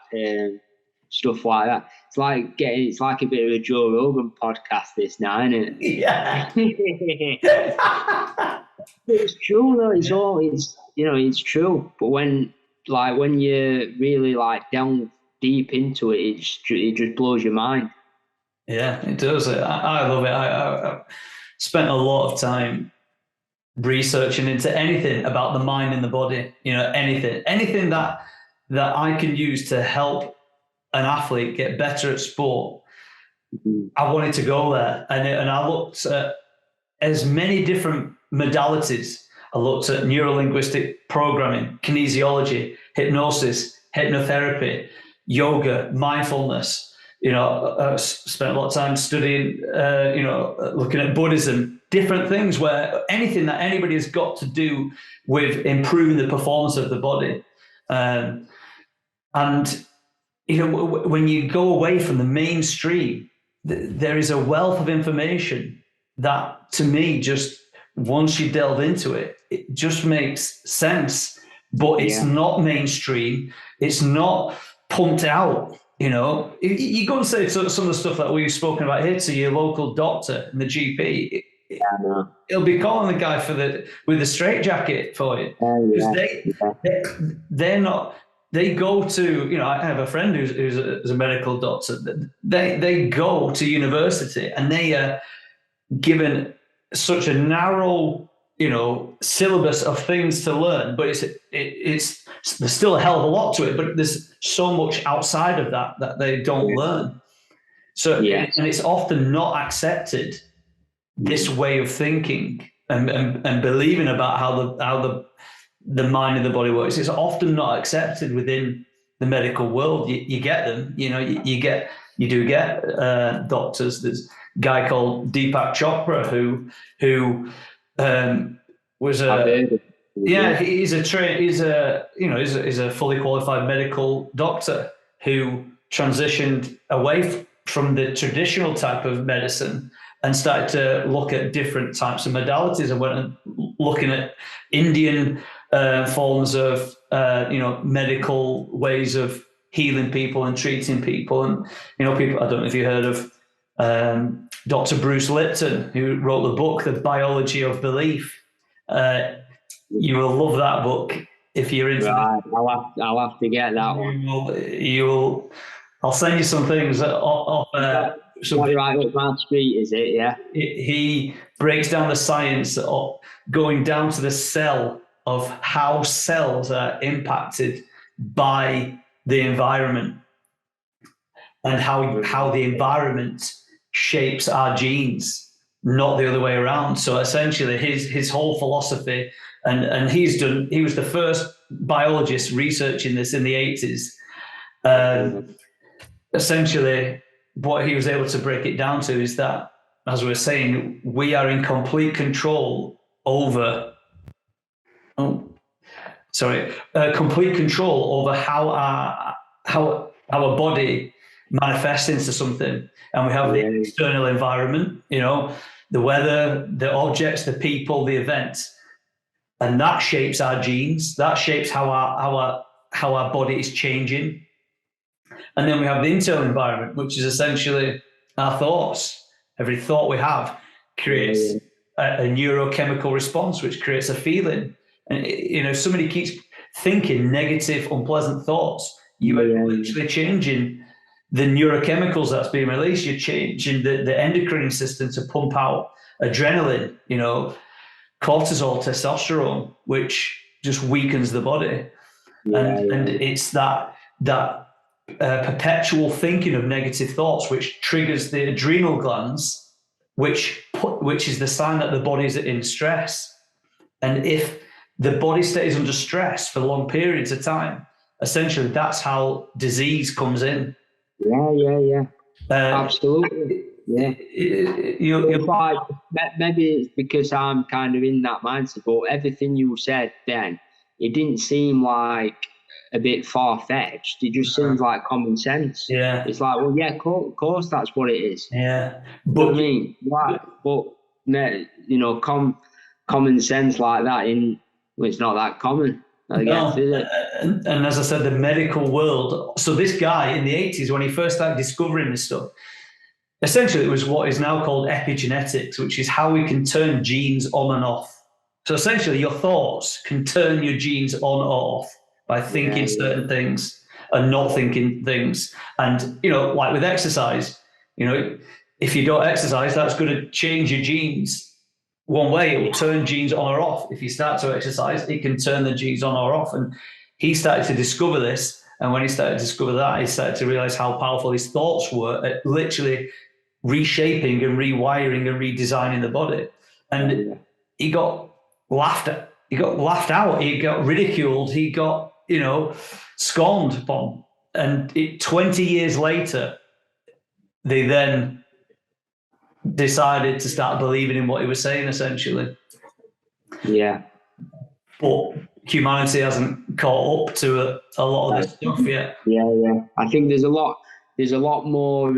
stuff like that, it's like a bit of a Joe Rogan podcast. This now, isn't it? Yeah. It's true though. It's true. But when you really delve deep into it, it just blows your mind. Yeah, it does. I love it. I spent a lot of time researching into anything about the mind and the body. Anything that I can use to help an athlete get better at sport. I wanted to go there, and I looked at as many different modalities. I looked at neuro-linguistic programming, kinesiology, hypnosis, hypnotherapy, yoga, mindfulness. I spent a lot of time studying, looking at Buddhism, different things where anything that anybody has got to do with improving the performance of the body. And when you go away from the mainstream, there is a wealth of information that, to me, just once you delve into it, it just makes sense. But it's not mainstream. It's not pumped out. You go and say some of the stuff that we've spoken about here to your local doctor and the GP. He'll be calling the guy with the straitjacket for you, because they're not. They go to, I have a friend who's a medical doctor. They go to university and they are given such a narrow, syllabus of things to learn. But it's there's still a hell of a lot to it. But there's so much outside of that they don't learn. So and it's often not accepted, this way of thinking and believing about how the mind and the body works. It's often not accepted within the medical world. You get them, you do get doctors. There's a guy called Deepak Chopra who was he's a fully qualified medical doctor who transitioned away from the traditional type of medicine and started to look at different types of modalities, and went and looking at Indian forms of medical ways of healing people and treating people. And people, I don't know if you heard of Dr. Bruce Lipton, who wrote the book The Biology of Belief. You will love that book if you're into right. I'll have to get that one. You will. I'll send you some things off. Right up my street, is it? Yeah. He breaks down the science of going down to the cell of how cells are impacted by the environment, and how the environment shapes our genes, not the other way around. So essentially his whole philosophy, and he was the first biologist researching this in the 80s. Essentially what he was able to break it down to is that, as we were saying, we are in complete control over complete control over how our body manifests into something. And we have the external environment, the weather, the objects, the people, the events, and that shapes our genes. That shapes how our body is changing. And then we have the internal environment, which is essentially our thoughts. Every thought we have creates a neurochemical response, which creates a feeling. And if somebody keeps thinking negative, unpleasant thoughts, you are literally changing the neurochemicals that's being released. You're changing the endocrine system to pump out adrenaline, cortisol, testosterone, which just weakens the body. And it's that perpetual thinking of negative thoughts which triggers the adrenal glands, which is the sign that the body's in stress. And if the body stays under stress for long periods of time, essentially that's how disease comes in. Absolutely. Yeah. Maybe it's because I'm kind of in that mindset, but everything you said then, it didn't seem like a bit far-fetched. It just seems like common sense. Yeah. It's like, well, yeah, of course that's what it is. Yeah. But I mean, common sense like that it's not that common, I guess, is it? And as I said, the medical world. So this guy in the 80s, when he first started discovering this stuff, essentially it was what is now called epigenetics, which is how we can turn genes on and off. So essentially your thoughts can turn your genes on or off by thinking certain things and not thinking things. And, like with exercise, if you don't exercise, that's going to change your genes one way. It will turn genes on or off. If you start to exercise, it can turn the genes on or off. And he started to discover this. And when he started to discover that, he started to realize how powerful his thoughts were at literally reshaping and rewiring and redesigning the body. And he got laughed at. He got laughed out. He got ridiculed. He got, scorned upon. And 20 years later, they then decided to start believing in what he was saying, essentially. Yeah. But humanity hasn't caught up to a lot of this stuff yet. Yeah. I think there's a lot more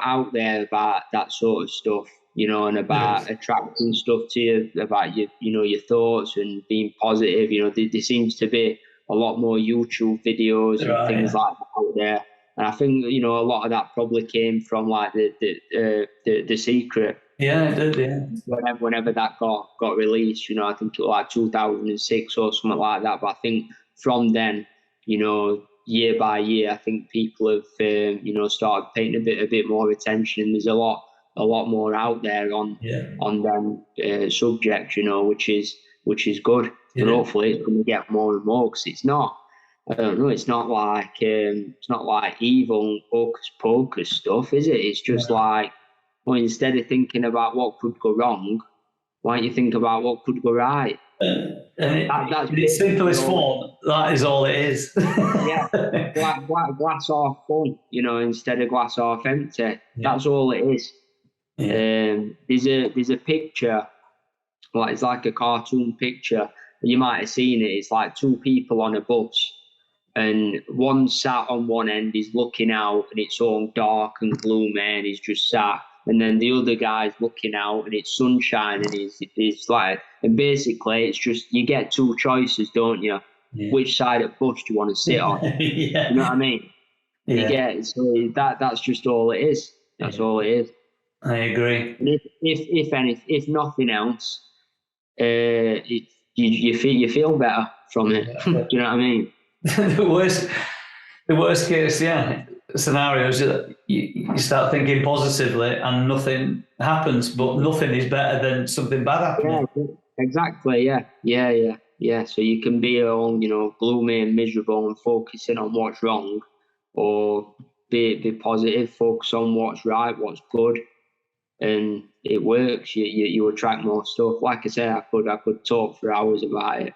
out there about that sort of stuff, and about attracting stuff to you, about your thoughts and being positive. There seems to be a lot more YouTube videos and things like that out there. And I think, a lot of that probably came from like the Secret. Yeah, it did, yeah. Whenever that got released, I think like 2006 or something like that. But I think from then, year by year, I think people have, started paying a bit more attention. And there's a lot more out there on them subjects, which is good. And hopefully it's going to get more and more, because it's not. I don't know. It's not like evil hocus pocus stuff, is it? It's just like, well, instead of thinking about what could go wrong, why don't you think about what could go right? That's in its simplest form. That is all it is. Yeah, glass half full, instead of glass half empty. Yeah. That's all it is. Yeah. There's a picture, it's like a cartoon picture. You might have seen it. It's like two people on a bus, and one sat on one end is looking out, and it's all dark and gloomy, and he's just sat and then the other guy's looking out and it's sunshine and it's like, and basically it's just, you get two choices, don't you? Yeah. Which side of bus do you want to sit on? Yeah. You know what I mean? Yeah. You get, so that's just all it is. That's all it is. I agree. And if nothing else, you feel better from it. Do you know what I mean? The worst case, scenario is that you start thinking positively and nothing happens, but nothing is better than something bad happening. Yeah, exactly. Yeah. So you can be all, gloomy and miserable and focusing on what's wrong, or be positive, focus on what's right, what's good, and it works. You attract more stuff. Like I said, I could talk for hours about it.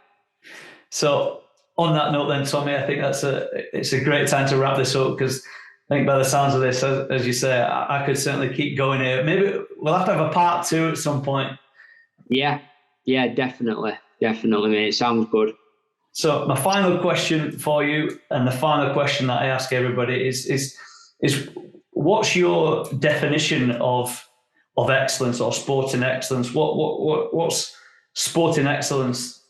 So on that note, then, Tommy, I think it's a great time to wrap this up, because I think by the sounds of this, as you say, I could certainly keep going here. Maybe we'll have to have a part 2 at some point. Yeah, definitely, mate. It sounds good. So my final question for you, and the final question that I ask everybody is what's your definition of excellence or sporting excellence? What's sporting excellence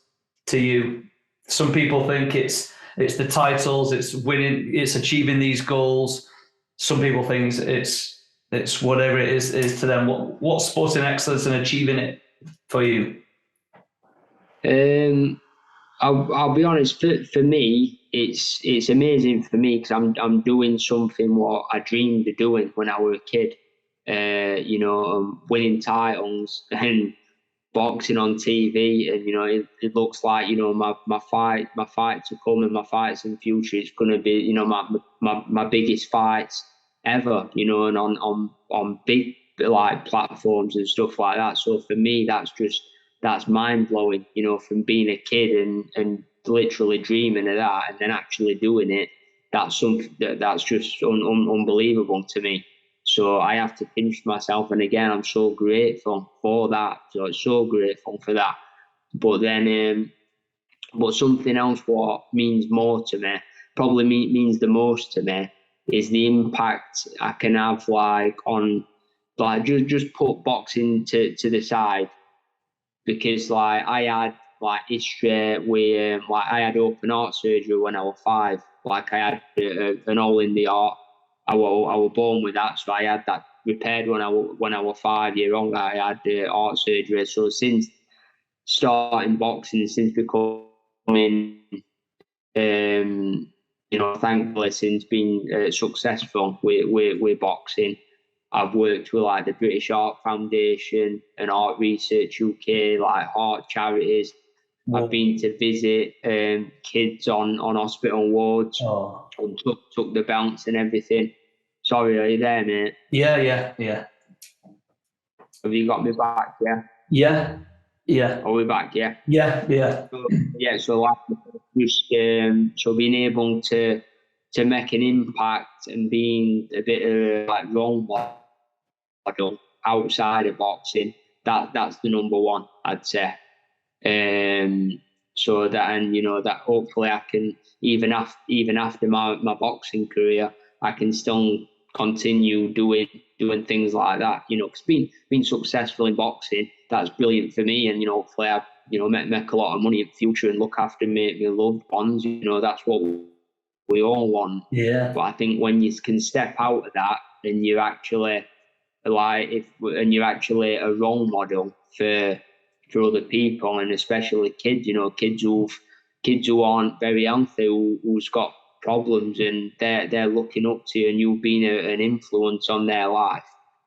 to you? Some people think it's the titles, it's winning, it's achieving these goals. Some people think it's whatever it is to them. What's sporting excellence and achieving it for you? I'll be honest. For me, it's amazing for me because I'm doing something what I dreamed of doing when I was a kid. Winning titles and boxing on TV, and it looks like my fight to come and my fights in the future. It's going to be my biggest fights ever. And on big like platforms and stuff like that. So for me, that's mind blowing. From being a kid and literally dreaming of that and then actually doing it. That's something that's just unbelievable to me. So I have to pinch myself, and again, I'm so grateful for that. So grateful for that. But then, but something else what means more to me, probably means the most to me, is the impact I can have, like on, like just put boxing to the side, because like I had like history with like I had open heart surgery when I was 5. Like I had an hole in the heart. I was born with that, so I had that repaired when I was 5 years old. I had heart surgery. So since starting boxing, since becoming, thankfully since being successful with boxing, I've worked with like the British Heart Foundation and Heart Research UK, like heart charities. Wow. I've been to visit kids on hospital wards. Oh. And took the bounce and everything. Sorry, are you there, mate? Yeah. Have you got me back? Yeah. Are we back? Yeah. Yeah. So like just so being able to make an impact and being a bit of like role model outside of boxing, that's the number one, I'd say. So that, and that hopefully I can, even after my boxing career, I can still continue doing things like that. Because being successful in boxing, that's brilliant for me, and hopefully I make a lot of money in the future and look after my loved ones. That's what we all want. Yeah. But I think when you can step out of that and you're actually you're actually a role model for other people, and especially kids, kids who aren't very healthy, who's got problems, and they're looking up to you, and you've been an influence on their life.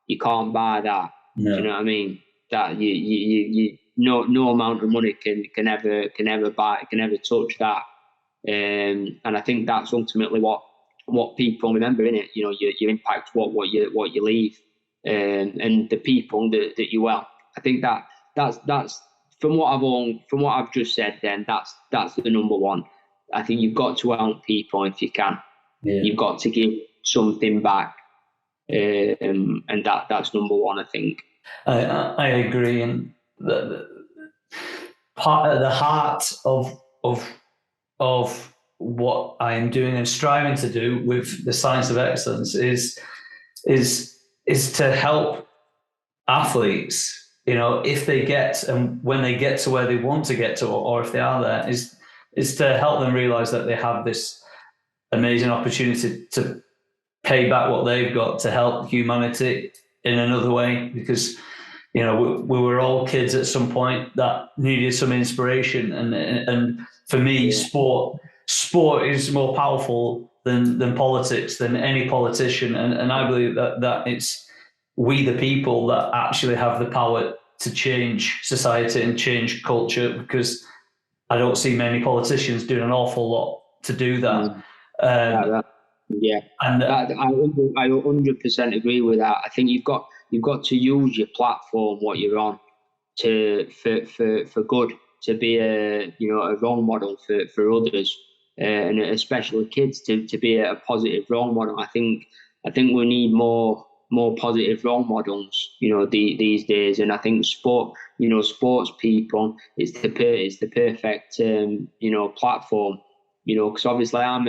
You can't buy that. No. Do you know what I mean? That you no amount of money can ever buy, can ever touch that. And I think that's ultimately what people remember, innit? Your impact, what you leave, and the people that you help. I think that's from what I've just said. Then that's the number one. I think you've got to help people if you can. Yeah. You've got to give something back, and that's number one, I think. I agree, and the heart of what I am doing and striving to do with the Science of Excellence is to help athletes, if they get and when they get to where they want to get to, or if they are there, is to help them realize that they have this amazing opportunity to pay back what they've got to help humanity in another way. Because we were all kids at some point that needed some inspiration, and for me, sport is more powerful than politics, than any politician, and I believe that it's we the people that actually have the power to change society and change culture, because I don't see many politicians doing an awful lot to do that. Yeah, and I 100% agree with that. I think you've got to use your platform, what you're on, for good, to be a role model for others, and especially kids to be a positive role model. I think we need more positive role models, these days. And I think sports people, it's the perfect platform, because obviously I'm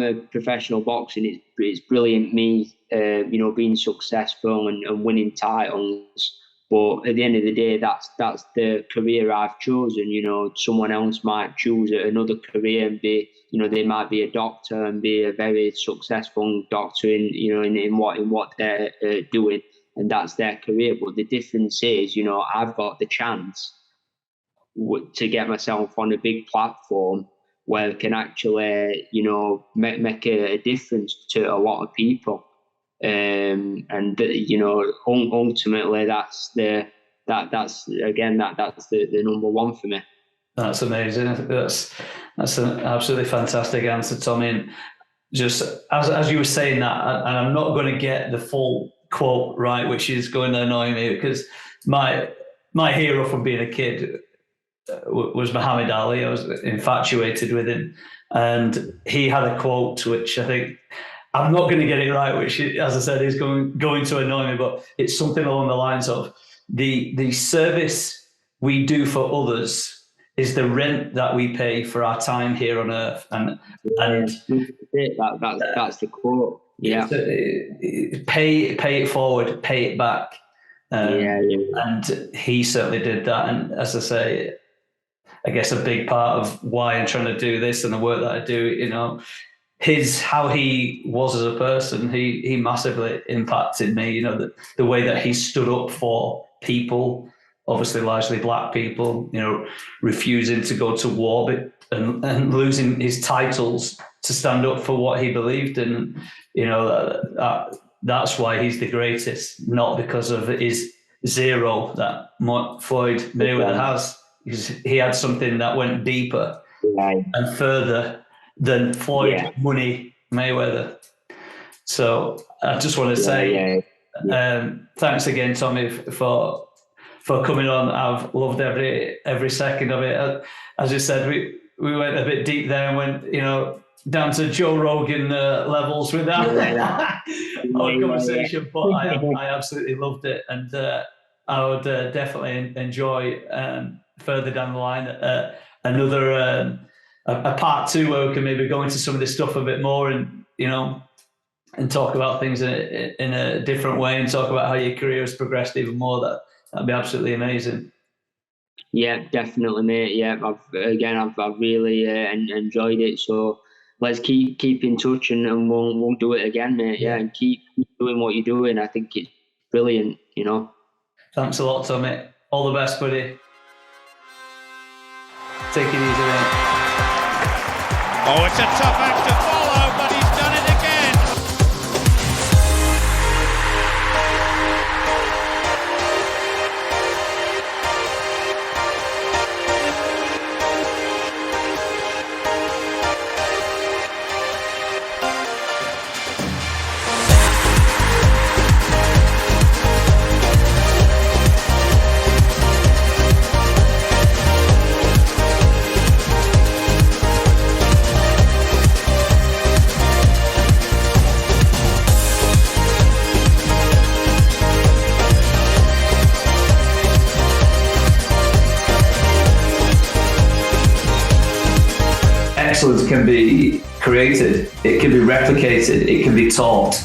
a professional boxer, and it's brilliant me being successful and winning titles. But at the end of the day, that's the career I've chosen. Someone else might choose another career and be, they might be a doctor and be a very successful doctor in what they're doing, and that's their career. But the difference is, I've got the chance to get myself on a big platform where I can actually, make a difference to a lot of people. And ultimately that's the number one for me. That's amazing. That's an absolutely fantastic answer, Tommy. And just as you were saying that, and I'm not going to get the full quote right, which is going to annoy me, because my hero from being a kid was Muhammad Ali. I was infatuated with him, and he had a quote which I think, I'm not going to get it right, which, as I said, is going to annoy me, but it's something along the lines of the service we do for others is the rent that we pay for our time here on earth. And that's the quote. Yeah. Pay it forward, pay it back. And he certainly did that. And as I say, I guess a big part of why I'm trying to do this and the work that I do, how he was as a person, he massively impacted me. The way that he stood up for people, obviously largely black people, refusing to go to war and losing his titles to stand up for what he believed in. That's why he's the greatest, not because of his zero that Floyd Mayweather has. He had something that went deeper and further than Floyd Money Mayweather. So I just want to say thanks again, Tommy, for coming on. I've loved every second of it. As you said, we went a bit deep there and went down to Joe Rogan levels with that conversation. But I absolutely loved it, and I would definitely enjoy further down the line another. A part two where we can maybe go into some of this stuff a bit more, and and talk about things in a different way, and talk about how your career has progressed even more. That'd be absolutely amazing. Yeah, definitely, mate. Yeah, I've really enjoyed it. So let's keep in touch, and we'll do it again, mate. Yeah, and keep doing what you're doing. I think it's brilliant. Thanks a lot, Tommy. All the best, buddy. Take it easy, mate. Oh, it's a tough act to follow, but he's done it again. Excellence can be created, it can be replicated, it can be taught.